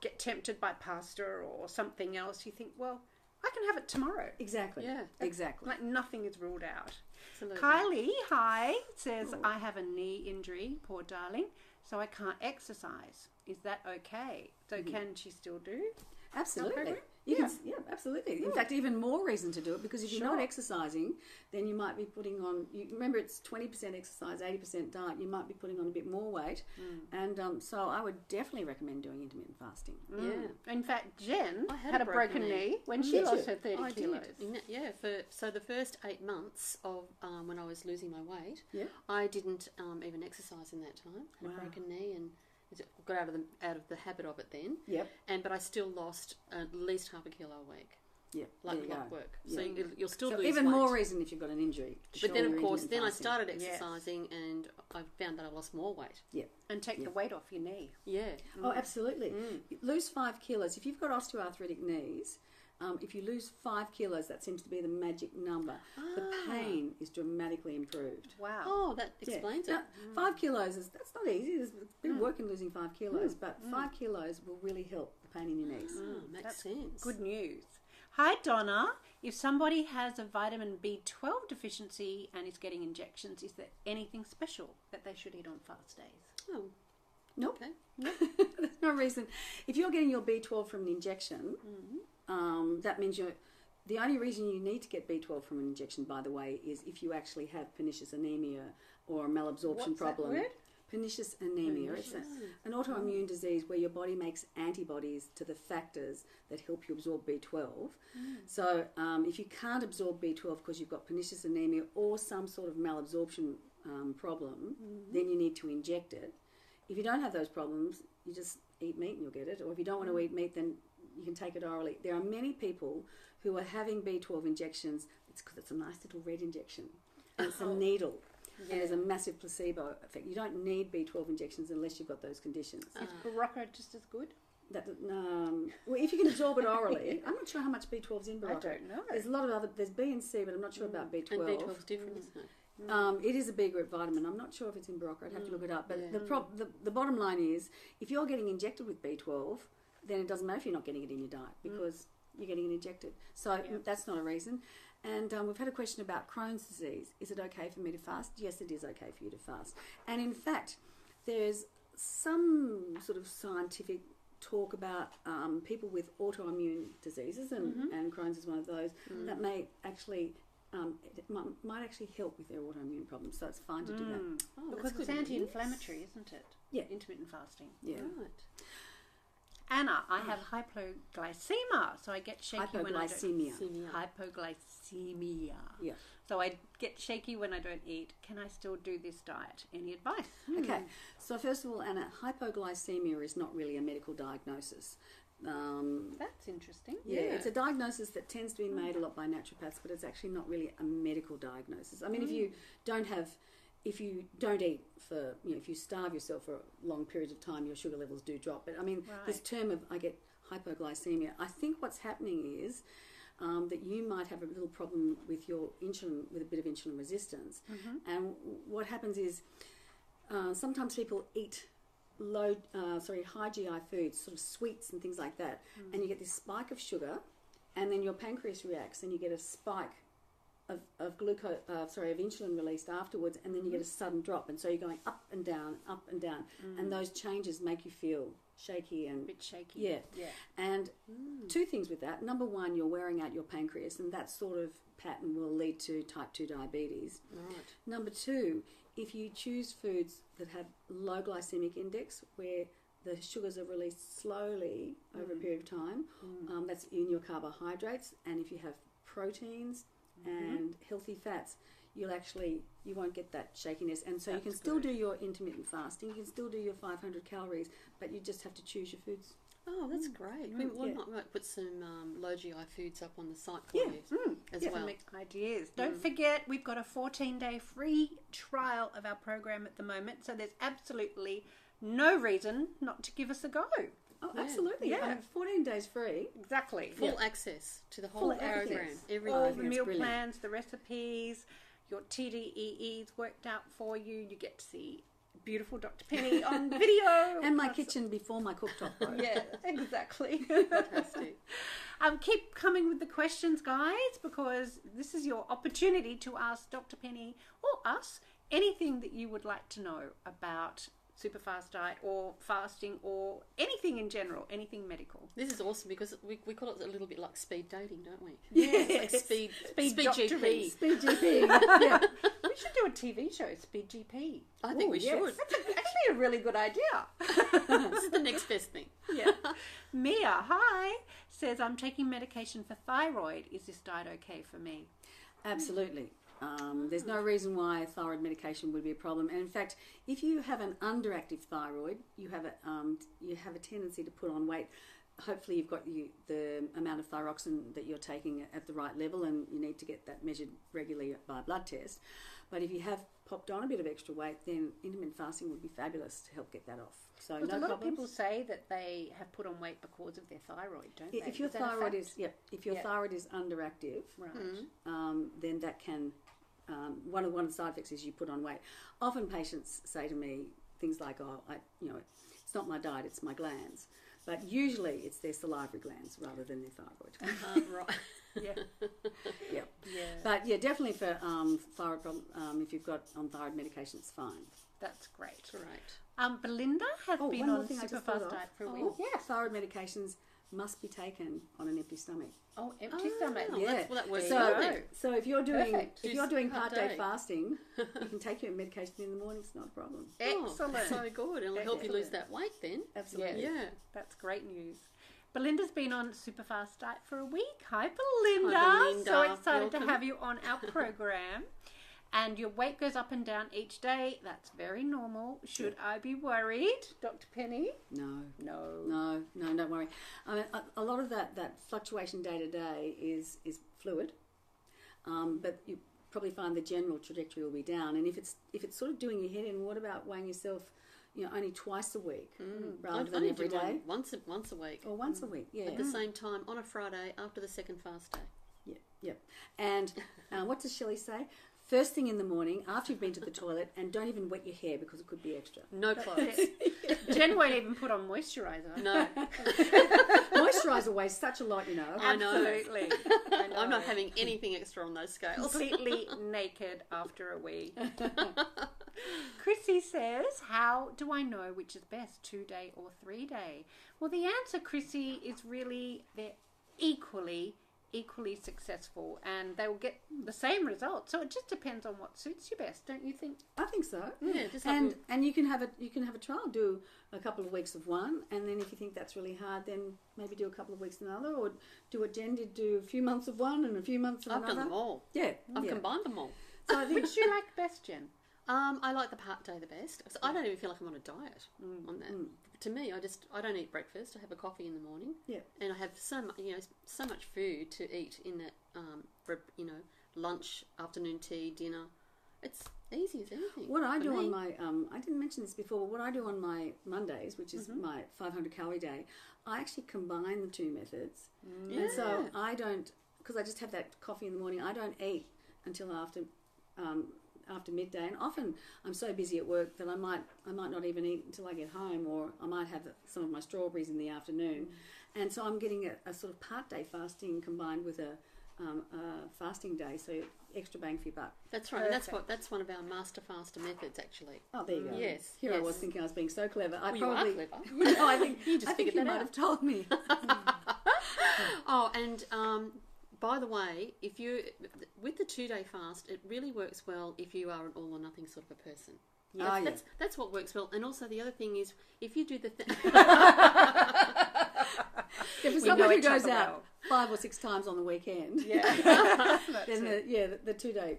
get tempted by pasta or something else, you think, well, I can have it tomorrow. Exactly. Yeah. Exactly. Like nothing is ruled out. Absolutely. Kylie, hi, says, I have a knee injury, poor darling, so I can't exercise. Is that okay? So can she still do? Absolutely. program? You can, absolutely. In fact, even more reason to do it, because if you're not Sure. exercising, then you might be putting on, remember it's 20% exercise, 80% diet, you might be putting on a bit more weight. And so I would definitely recommend doing intermittent fasting. Yeah. In fact, Jen I had a broken knee when she Did lost you? her 30 I kilos. did. Yeah. So the first 8 months of when I was losing my weight, Yeah. I didn't even exercise in that time. Had Wow. a broken knee and got out of the habit of it then. Yep. But I still lost at least half a kilo a week, Yep. like there you go. clockwork. Yeah. So you'll still So lose even weight. more reason if you've got an injury. But then, of surely course, intermittent then I fasting. started Yes. exercising, and I found that I lost more weight. And take the weight off your knee. Yeah. Oh, absolutely. Lose 5 kilos. If you've got osteoarthritic knees, if you lose 5 kilos, that seems to be the magic number. The pain is dramatically improved. Wow. Oh, that explains Now, it. 5 kilos that's not easy. There's a bit of work in losing 5 kilos, but 5 kilos will really help the pain in your knees. Oh, makes That's sense. Good news. Hi, Donna. If somebody has a vitamin B12 deficiency and is getting injections, is there anything special that they should eat on fast days? Oh, Nope. okay. There's no reason. If you're getting your B12 from an injection, that means the only reason you need to get B12 from an injection, by the way, is if you actually have pernicious anemia or a malabsorption What's that problem. word? Pernicious anemia. It's an autoimmune disease where your body makes antibodies to the factors that help you absorb B12. So if you can't absorb B12 because you've got pernicious anemia or some sort of malabsorption problem, then you need to inject it. If you don't have those problems, you just eat meat and you'll get it. Or if you don't want to eat meat, then you can take it orally. There are many people who are having B12 injections. It's because it's a nice little red injection. And it's a needle. And there's a massive placebo effect. You don't need B12 injections unless you've got those conditions. Is Barocca just as good? Well, if you can absorb it orally, I'm not sure how much B12 is in Barocca. I don't know. There's a lot of other, there's B and C, but I'm not sure about B12. And B12 is different, isn't it? It is a B group vitamin. I'm not sure if it's in Barocca. I'd have to look it up. But the bottom line is, if you're getting injected with B12, then it doesn't matter if you're not getting it in your diet because you're getting it injected. So that's not a reason. And we've had a question about Crohn's disease. Is it okay for me to fast? Yes, it is okay for you to fast. And in fact, there's some sort of scientific talk about people with autoimmune diseases, and Crohn's is one of those, that may actually it might actually help with their autoimmune problems. So it's fine to do that. Oh, Because that's it's good news. anti-inflammatory, isn't it? Yeah. Intermittent fasting. Yeah. Right. Anna, I have hypoglycemia, so I get shaky when I don't... Hypoglycemia. Hypoglycemia. Yeah. So I get shaky when I don't eat. Can I still do this diet? Any advice? Okay. So first of all, Anna, hypoglycemia is not really a medical diagnosis. That's interesting. Yeah, it's a diagnosis that tends to be made a lot by naturopaths, but it's actually not really a medical diagnosis. I mean, if you don't eat for, if you starve yourself for long periods of time, your sugar levels do drop. But I mean, this term of I get hypoglycemia, I think what's happening is that you might have a little problem with your insulin, with a bit of insulin resistance. And what happens is sometimes people eat high GI foods, sort of sweets and things like that, and you get this spike of sugar, and then your pancreas reacts, and you get a spike of insulin released afterwards, and then you get a sudden drop, and so you're going up and down, and those changes make you feel shaky and A bit shaky. Yeah. And two things with that. Number one, you're wearing out your pancreas, and that sort of pattern will lead to type 2 diabetes. Right. Number two, if you choose foods that have low glycemic index, where the sugars are released slowly over a period of time, that's in your carbohydrates, and if you have proteins and healthy fats, you won't get that shakiness. And so you can still do your intermittent fasting, you can still do your 500 calories, but you just have to choose your foods. Oh, that's great. We might put some low GI foods up on the site for you as well. Some ideas. Don't forget, we've got a 14-day free trial of our program at the moment, so there's absolutely no reason not to give us a go. Oh, absolutely. Yeah. I mean, 14 days free. Exactly. Full access to the whole program. Everything. All the meal plans, the recipes, your TDEEs worked out for you. You get to see beautiful Dr. Penny on video. And my kitchen before my cooktop. Yeah, exactly. Fantastic. Keep coming with the questions, guys, because this is your opportunity to ask Dr. Penny or us anything that you would like to know about SuperFast Diet or fasting or anything in general, anything medical. This is awesome because we call it a little bit like speed dating, don't we? Yes. It's like speed doctoring. GP. Speed GP. Yeah. We should do a TV show, Speed GP. I think we should. That's actually a really good idea. This is the next best thing. Yeah. Mia, hi, says, I'm taking medication for thyroid. Is this diet okay for me? Absolutely. There's no reason why thyroid medication would be a problem. And in fact, if you have an underactive thyroid, you have a tendency to put on weight. Hopefully you've got the amount of thyroxine that you're taking at the right level, and you need to get that measured regularly by a blood test. But if you have popped on a bit of extra weight, then intermittent fasting would be fabulous to help get that off. So Because no a lot problems. of people say that they have put on weight because of their thyroid, don't they? If your thyroid is underactive, right. then that can one of the side effects is you put on weight. Often patients say to me things like, it's not my diet, it's my glands. But usually it's their salivary glands rather than their thyroid. Right. Yeah. Yeah. But yeah, definitely for thyroid problem, if you've got on thyroid medication, it's fine. That's great. Right. Belinda has been one more on thing I just SuperFast thought of. Diet for a week. Yeah, thyroid medications must be taken on an empty stomach. Oh, empty stomach. Yeah. That works So, well then. so if you're doing Perfect. part day day. fasting, you can take your medication in the morning. It's not a problem. Excellent. Oh, so good. It'll help you lose that weight then. Absolutely. Yeah. That's great news. Belinda's been on SuperFast Diet for a week. Hi, Belinda. Hi, Belinda. So excited Welcome. to have you on our program. And your weight goes up and down each day. That's very normal. Should I be worried, Dr. Penny? No, No. don't worry. I mean, a lot of that fluctuation day to day is fluid, but you probably find the general trajectory will be down. And if it's sort of doing your head in, what about weighing yourself, only twice a week rather than every day? Once a week. Or once a week, yeah. At the same time on a Friday after the second fast day. Yeah. And what does Shelley say? First thing in the morning, after you've been to the toilet, and don't even wet your hair because it could be extra. No clothes. Jen won't even put on moisturiser. No. Moisturiser weighs such a lot, I know. Absolutely. I know. I'm not having anything extra on those scales. Completely naked after a wee. Chrissy says, how do I know which is best, 2-day or 3-day? Well, the answer, Chrissy, is really they're equally equally successful and they will get the same result. So it just depends on what suits you best, don't you think? I think so. Yeah, just like And you can have a trial. Do a couple of weeks of one, and then if you think that's really hard, then maybe do a couple of weeks of another, or do what Jen did: do a few months of one and a few months of I've another. done them all. Yeah, I've yeah. combined them all. So I think Which do you like best, Jen? I like the part day the best. So I don't even feel like I'm on a diet on that. To me, I don't eat breakfast. I have a coffee in the morning. Yeah. And I have so much food to eat in that, lunch, afternoon tea, dinner. It's easy as anything. what I for do me. on my I didn't mention this before, but what I do on my Mondays, which is my 500 calorie day, I actually combine the two methods. And so I don't, because I just have that coffee in the morning. I don't eat until after midday, and often I'm so busy at work that I might not even eat until I get home, or I might have some of my strawberries in the afternoon, and so I'm getting a sort of part day fasting combined with a fasting day, so extra bang for your buck. That's right. And that's one of our master faster methods, actually. Oh, there you go. Yes. Here I yes. was thinking I was being so clever. Well, you are clever. No, I think You just I think figured you that might out. have told me. Oh, and by the way, if you with the 2-day fast, it really works well if you are an all or nothing sort of a person. That's what works well. And also the other thing is, if you do the If We someone know who each goes other out well. 5 or 6 times on the weekend, then the 2-day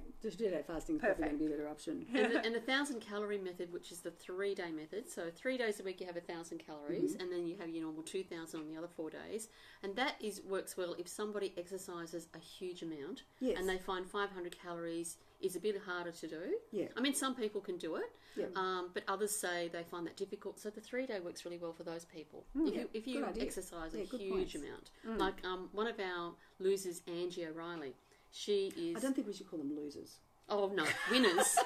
fasting is probably going to be a better option. and the 1,000 calorie method, which is the 3-day method. So 3 days a week you have 1,000 calories, and then you have your normal 2,000 on the other 4 days. And that works well if somebody exercises a huge amount, Yes. and they find 500 calories is a bit harder to do. Yeah. I mean, some people can do it, Yeah. but others say they find that difficult. So the 3-day works really well for those people. If you good idea. exercise a good huge points. amount, like one of our losers, Angie O'Reilly, she is. I don't think we should call them losers. Oh no, winners,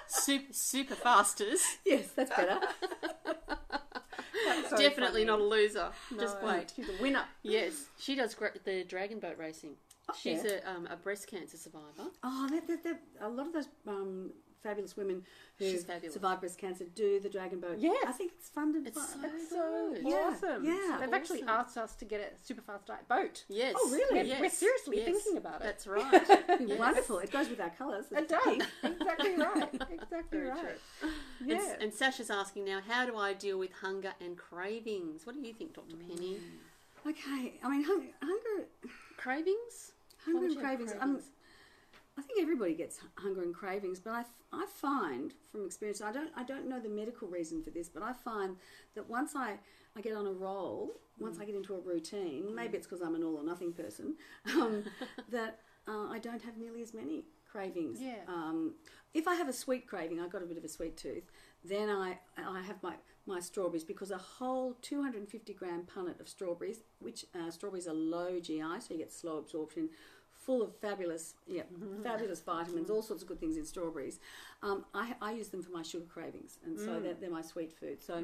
super fasters. Yes, that's better. That's so Definitely funny. not a loser. No, Just wait. She's a winner. Yes, she does the dragon boat racing. Oh, She's yeah. a breast cancer survivor. Oh, a lot of those fabulous women who She's fabulous. survive breast cancer do the dragon boat. Yes. I think it's funded It's by... so That's so good. Yeah, awesome. yeah. They've actually Awesome. asked us to get a SuperFastDiet boat. Yes. Oh, really? Yes. We're seriously Yes. thinking about it. That's right. It's wonderful. It goes with our colours. It does. Exactly right. Exactly Very right. true. Yeah. And Sasha's asking now, how do I deal with hunger and cravings? What do you think, Dr. Penny? Okay. I mean, hunger Cravings? What and would you have cravings. I think everybody gets hunger and cravings, but I find from experience, I don't know the medical reason for this, but I find that once I get on a roll, once I get into a routine, maybe it's because I'm an all or nothing person, that I don't have nearly as many cravings. Yeah. If I have a sweet craving, I've got a bit of a sweet tooth, then I have my strawberries, because a whole 250 gram punnet of strawberries, which strawberries are low GI, so you get slow absorption, full of fabulous vitamins, all sorts of good things in strawberries. I use them for my sugar cravings, and so they're my sweet food. So,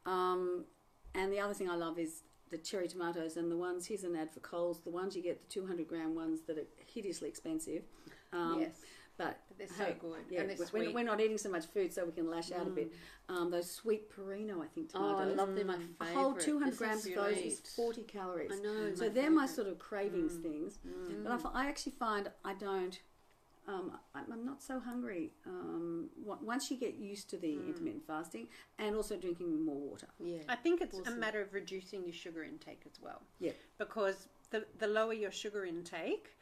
and the other thing I love is the cherry tomatoes, and the ones, here's an ad for Coles, the ones you get, the 200 gram ones that are hideously expensive. Yes. But They're so good. Yeah, And they're we're sweet. not eating so much food, so we can lash out a bit. Those sweet Perino, I think, Oh, tomatoes. I love them. My A favourite. whole 200 They're so grams of those is sweet. 40 calories. I know. So my they're my favourite. sort of cravings things. But I actually find I don't. I'm not so hungry once you get used to the intermittent fasting, and also drinking more water. Yeah. I think it's a Awesome. matter of reducing your sugar intake as well. Yeah. Because the lower your sugar intake,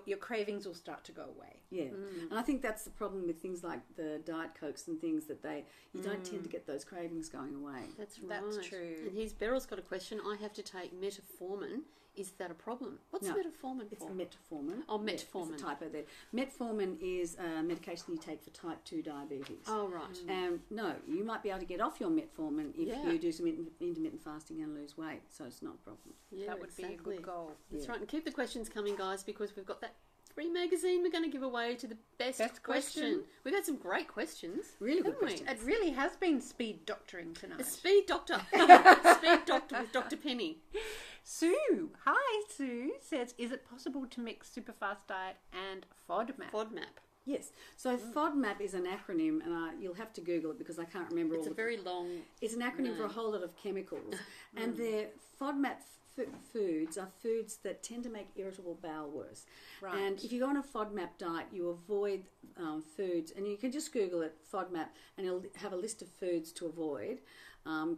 your cravings will start to go away. Yeah, and I think that's the problem with things like the Diet Cokes and things, that you don't tend to get those cravings going away. That's right. That's true. And here's Beryl's got a question. I have to take metformin. Is that a problem? What's No, metformin It's for? metformin. Oh, Yeah, metformin. there's a typo there. Metformin is a medication you take for type 2 diabetes. Oh, right. And no, you might be able to get off your metformin if Yeah. you do some intermittent fasting and lose weight, so it's not a problem. Yeah, That would be a exactly. good goal. That's Yeah. right. And keep the questions coming, guys, because we've got that free magazine we're going to give away to the best question. We've had some great questions. Really good haven't we? questions. It really has been speed doctoring tonight. A speed doctor. Speed doctor with Dr. Penny. Sue, hi Sue, says, is it possible to mix SuperFastDiet and FODMAP? FODMAP. Yes, so FODMAP is an acronym, and you'll have to Google it because I can't remember It's all a very long... It's an acronym for a whole lot of chemicals, and they're FODMAP foods are foods that tend to make irritable bowel worse. Right. And if you go on a FODMAP diet, you avoid foods, and you can just Google it, FODMAP, and it'll have a list of foods to avoid.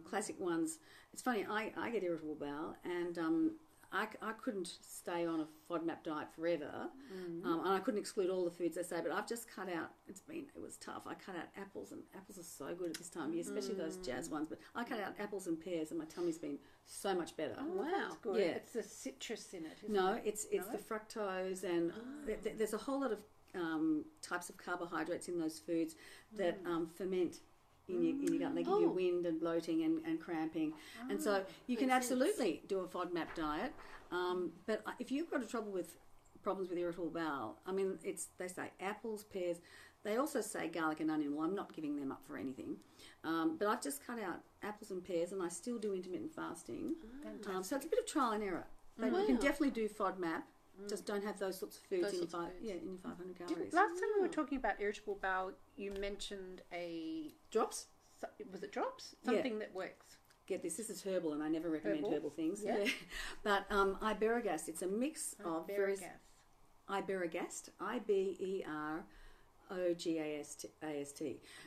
Classic ones. It's funny, I get irritable bowel, and I couldn't stay on a FODMAP diet forever, and I couldn't exclude all the foods they say, but I've just cut out, it was tough, I cut out apples, and apples are so good at this time of year, especially those jazz ones, but I cut out apples and pears, and my tummy's been so much better. Oh, Wow. that's good. Yeah. It's the citrus in it, isn't No, it? it's the fructose, and there's a whole lot of types of carbohydrates in those foods that ferment in your gut. They give you wind and bloating and cramping. And so you can absolutely do a FODMAP diet. But if you've got problems with irritable bowel, I mean, they say apples, pears. They also say garlic and onion. Well, I'm not giving them up for anything. But I've just cut out apples and pears, and I still do intermittent fasting. So it's a bit of trial and error. But you can definitely do FODMAP. Just don't have those sorts of foods in your 500 calories. Last time we were talking about irritable bowel, you mentioned Drops? was it drops? Something that works. Get this is herbal, and I never recommend herbal things. Yeah. But Iberogast, it's a mix of various Iberogast, Iberogast.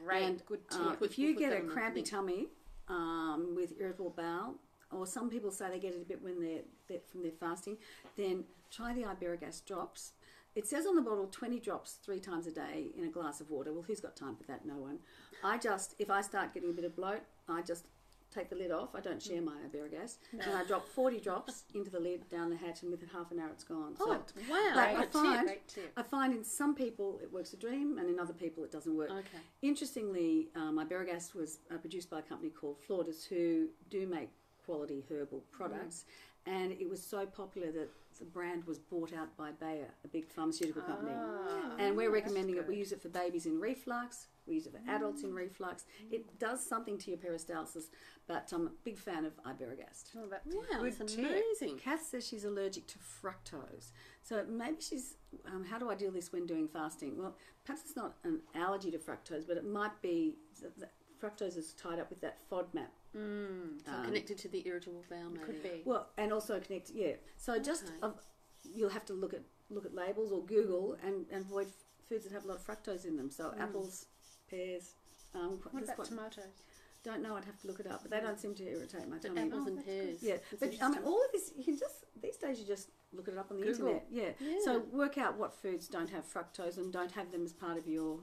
Right, And good tip. if you We'll put get that a on the crampy link. tummy with irritable bowel, or some people say they get it a bit when they're from their fasting, then try the Iberogast drops. It says on the bottle 20 drops 3 times a day in a glass of water. Well, who's got time for that? No one. If I start getting a bit of bloat, I just take the lid off. I don't share my Iberogast. And I drop 40 drops into the lid, down the hatch, and within half an hour it's gone. Oh, wow. But Great tip. I find in some people it works a dream, and in other people it doesn't work. Okay. Interestingly, Iberogast was produced by a company called Flautas, who do make quality herbal products, and it was so popular that the brand was bought out by Bayer, a big pharmaceutical company. And we're recommending it. We use it for babies in reflux. We use it for adults in reflux. It does something to your peristalsis, but I'm a big fan of Iberogast. Oh, that's Wow, good that's tip. amazing. Kath says she's allergic to fructose. So maybe she's, how do I deal this when doing fasting? Well, perhaps it's not an allergy to fructose, but it might be that fructose is tied up with that FODMAP. So connected to the irritable bowel, maybe. Could be. Well, and also connect, So just you'll have to look at labels or Google and avoid foods that have a lot of fructose in them. So apples, pears. What about tomatoes? Don't know. I'd have to look it up, but they don't seem to irritate my But tummy. apples and pears. Yeah, That's but I mean, all of this you can just these days you just look it up on the Google. internet. Yeah. Yeah. So work out what foods don't have fructose and don't have them as part of your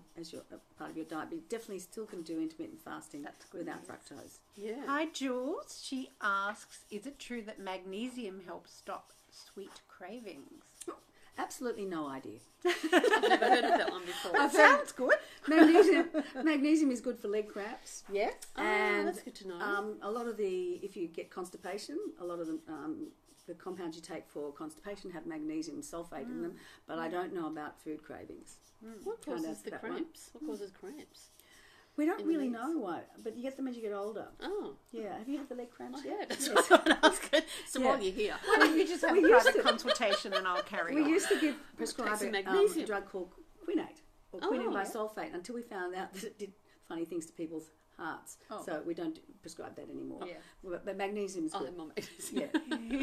part of your diet. But you definitely still can do intermittent fasting without fructose. Yeah. Hi, Jules. She asks, is it true that magnesium helps stop sweet cravings? Absolutely no idea. I've never heard of that one before. That sounds good. Magnesium is good for leg cramps. Yes. And that's good to know. a lot of if you get constipation, a lot of the compounds you take for constipation have magnesium sulfate in them, but I don't know about food cravings. What Can't causes answer the that one. cramps? What causes cramps? We don't In the really legs. know why, but you get them as you get older. Oh, Yeah, have you had the leg cramps I yet? had. That's what I was asking. So Yeah. while you're here, Why don't you just have We a used private to- consultation and I'll carry We on. used to prescribe some a magnesium. drug called quinate, or Oh, quinine yeah. bisulfate, until we found out that it did funny things to people's hearts. Oh. So we don't prescribe that anymore. Yeah. But magnesium is I'll good. have my magnesium.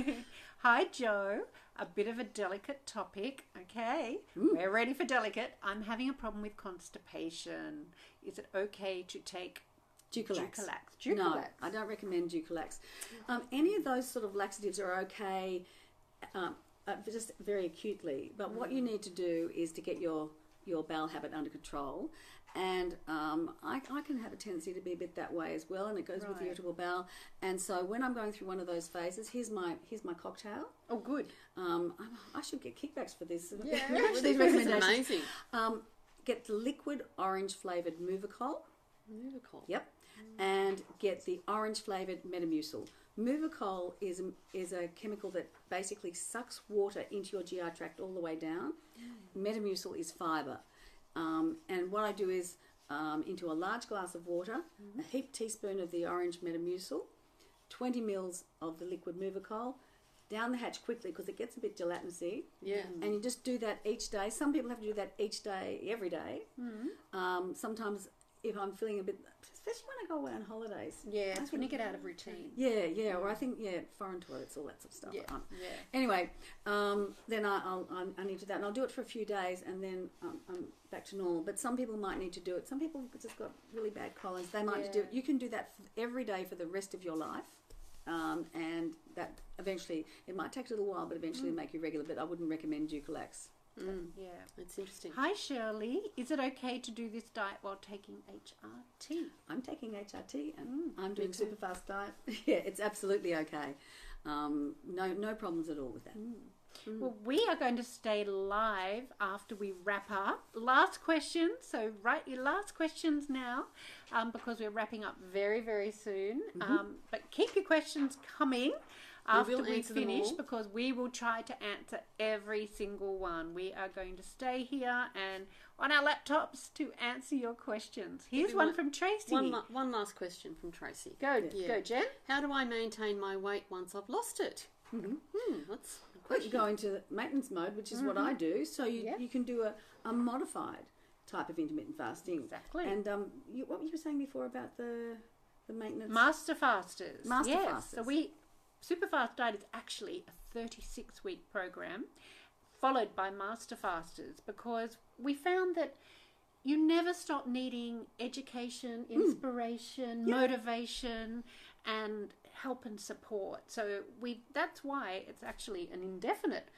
Yeah. Hi, Joe. A bit of a delicate topic. Okay, we're ready for delicate. I'm having a problem with constipation. Is it okay to take Ducalax. Ducalax. No, I don't recommend Ducalax. Any of those sort of laxatives are okay, just very acutely. But what you need to do is to get your bowel habit under control. And I can have a tendency to be a bit that way as well, and it goes with Right. irritable bowel. And so when I'm going through one of those phases, here's my cocktail. Oh, good. I should get kickbacks for this. Yeah. These This is recommendations. amazing. Get the liquid orange flavoured Movicol. Movicol. Yep. And get the orange flavoured Metamucil. Movicol is a chemical that basically sucks water into your GI tract all the way down. Metamucil is fibre. And what I do is, into a large glass of water, a heaped teaspoon of the orange Metamucil, 20 mils of the liquid Movicol, down the hatch quickly because it gets a bit gelatinous-y. Yeah. And you just do that each day. Some people have to do that each day, every day. Sometimes if I'm feeling a bit, especially when I go away on holidays. Yeah, it's when you get out of routine. Yeah, or I think, foreign toilets, all that sort of stuff. Yeah, yeah. Anyway, then I need to do that, and I'll do it for a few days, and then I'm back to normal. But some people might need to do it. Some people just got really bad colons. They might need to do it. You can do that every day for the rest of your life, and that eventually, it might take a little while, but eventually it'll make you regular. But I wouldn't recommend Ducalax. Yeah, It's interesting. Hi Shirley, is it okay to do this diet while taking HRT? I'm taking HRT and I'm doing SuperFastDiet. Yeah, it's absolutely okay. No problems at all with that. Well, we are going to stay live after we wrap up. Last question, so write your last questions now, because we're wrapping up very, very soon. But keep your questions coming after we finish, because we will try to answer every single one. We are going to stay here and on our laptops to answer your questions. Here's one from Tracy. One last question from Tracy. Go, Jen. How do I maintain my weight once I've lost it? That's a But you go into maintenance mode, which is what I do. So you can do a modified type of intermittent fasting. Exactly. And what were you saying before about the maintenance? Master Fasters. Master Yes. Fasters. So SuperFast Diet is actually a 36-week program followed by Master Fasters, because we found that you never stop needing education, inspiration, motivation, and help and support. So that's why it's actually an indefinite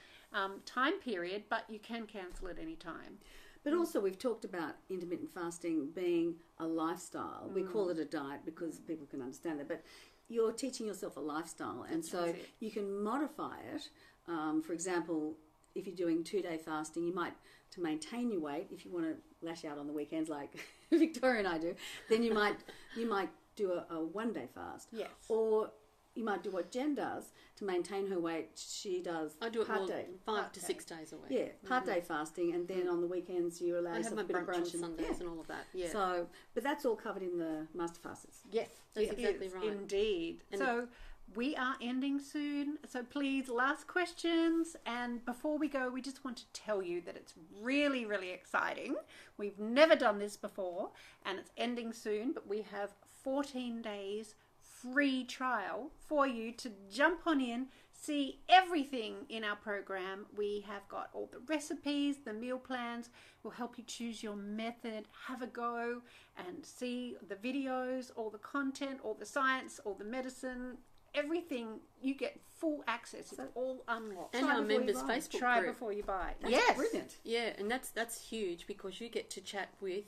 time period, but you can cancel at any time. But also we've talked about intermittent fasting being a lifestyle. We call it a diet because people can understand that, but you're teaching yourself a lifestyle, and so you can modify it. For example, if you're doing 2-day fasting, you might, to maintain your weight, if you want to lash out on the weekends like Victoria and I do, then you might do a 1-day fast. Yes. Or you might do what Jen does to maintain her weight. She does I do it part more day. 5 to 6 days a week. Yeah, part day fasting, and then on the weekends you allow I have yourself my a bit of brunch on brunch Sundays and all of that. Yeah. So, but that's all covered in the Master Fasters. Yes, That's it exactly is, right. indeed. And so we are ending soon. So please, last questions. And before we go, we just want to tell you that it's really, really exciting. We've never done this before, and it's ending soon, but we have 14 days free trial for you to jump on in, see everything in our program. We have got all the recipes, the meal plans. We'll help you choose your method, have a go and see the videos, all the content, all the science, all the medicine, everything. You get full access. It's all unlocked. And our members' Facebook Try group. before you buy. That's brilliant. Yeah, and that's huge, because you get to chat with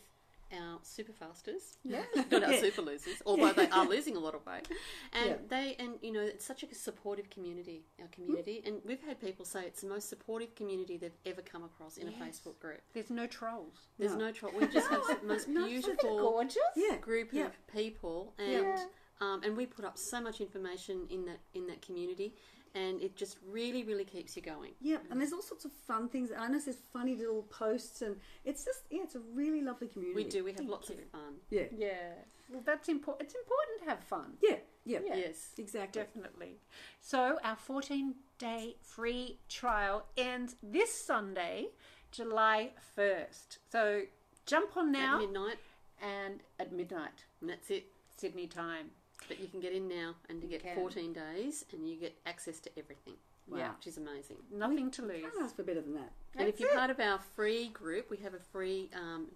our super fasters, Yeah. not our super losers, although they are losing a lot of weight, and Yeah. it's such a supportive community, our community, and we've had people say it's the most supportive community they've ever come across in a Facebook group. There's no trolls. There's no trouble. We just have the most beautiful Gorgeous. Yeah. group Yeah. of people, and we put up so much information in that community, and it just really, really keeps you going. Yeah, and there's all sorts of fun things. I know there's funny little posts, and it's just, it's a really lovely community. We do. We have lots of fun. Yeah. Yeah. Well, that's important. It's important to have fun. Yeah. Yes. Exactly. Definitely. So our 14-day free trial ends this Sunday, July 1st. So jump on now. At midnight, And at midnight, and that's it. Sydney time. But you can get in now and to get can. 14 days, and you get access to everything. Yeah. Which is amazing. Nothing to lose. Can't ask for better than that. And if you're part of our free group, we have a free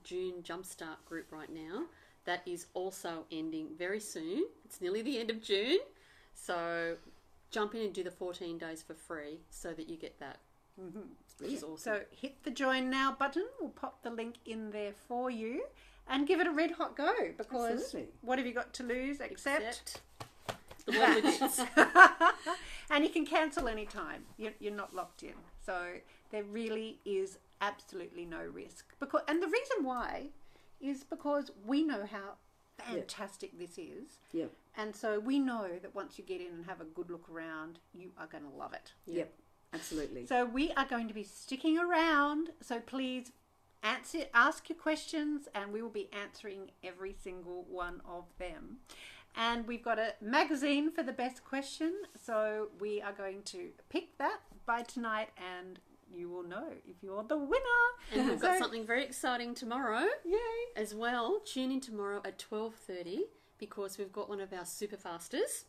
June Jumpstart group right now. That is also ending very soon. It's nearly the end of June. So jump in and do the 14 days for free so that you get that. Which is awesome. So hit the join now button. We'll pop the link in there for you. And give it a red hot go, because Absolutely. what have you got to lose except the one with bits. and you can cancel any time. You're not locked in. So there really is absolutely no risk. And the reason why is because we know how fantastic this is. Yep. And so we know that once you get in and have a good look around, you are going to love it. Yep. Absolutely. So we are going to be sticking around. So please ask your questions, and we will be answering every single one of them. And we've got a magazine for the best question, so we are going to pick that by tonight, and you will know if you're the winner. And we've got something very exciting tomorrow Yay. as well. Tune in tomorrow at 12:30 because we've got one of our superfasters,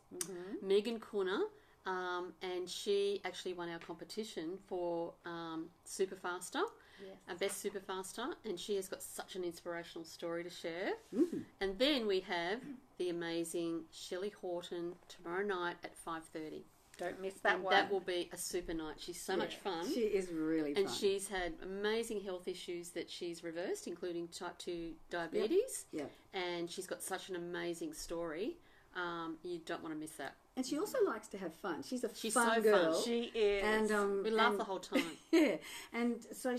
Megan Corner, and she actually won our competition for Superfaster, our best Superfaster, and she has got such an inspirational story to share. And then we have the amazing Shelley Horton tomorrow night at 5:30. Don't miss that And one. that will be a super night. She's so much fun. She is really fun. And she's had amazing health issues that she's reversed, including type 2 diabetes. Yep. And she's got such an amazing story. You don't want to miss that. And she also likes to have fun. She's so fun girl. fun. She is. And We laugh the whole time. Yeah, and so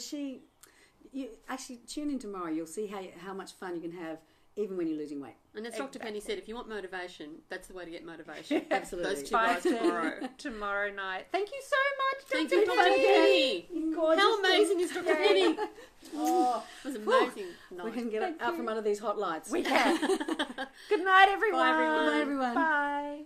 you actually tune in tomorrow. You'll see how much fun you can have even when you're losing weight. And as Dr. Penny said, if you want motivation, that's the way to get motivation. Absolutely. Those two guys 5:30 tomorrow. tomorrow night. Thank you so much, Thank Dr. you, Dr. Penny. Gorgeous. How amazing is Dr. Penny? Oh, It was amazing. We can get out from under these hot lights. we can. Good night, everyone. Bye, everyone. Bye, everyone. Bye.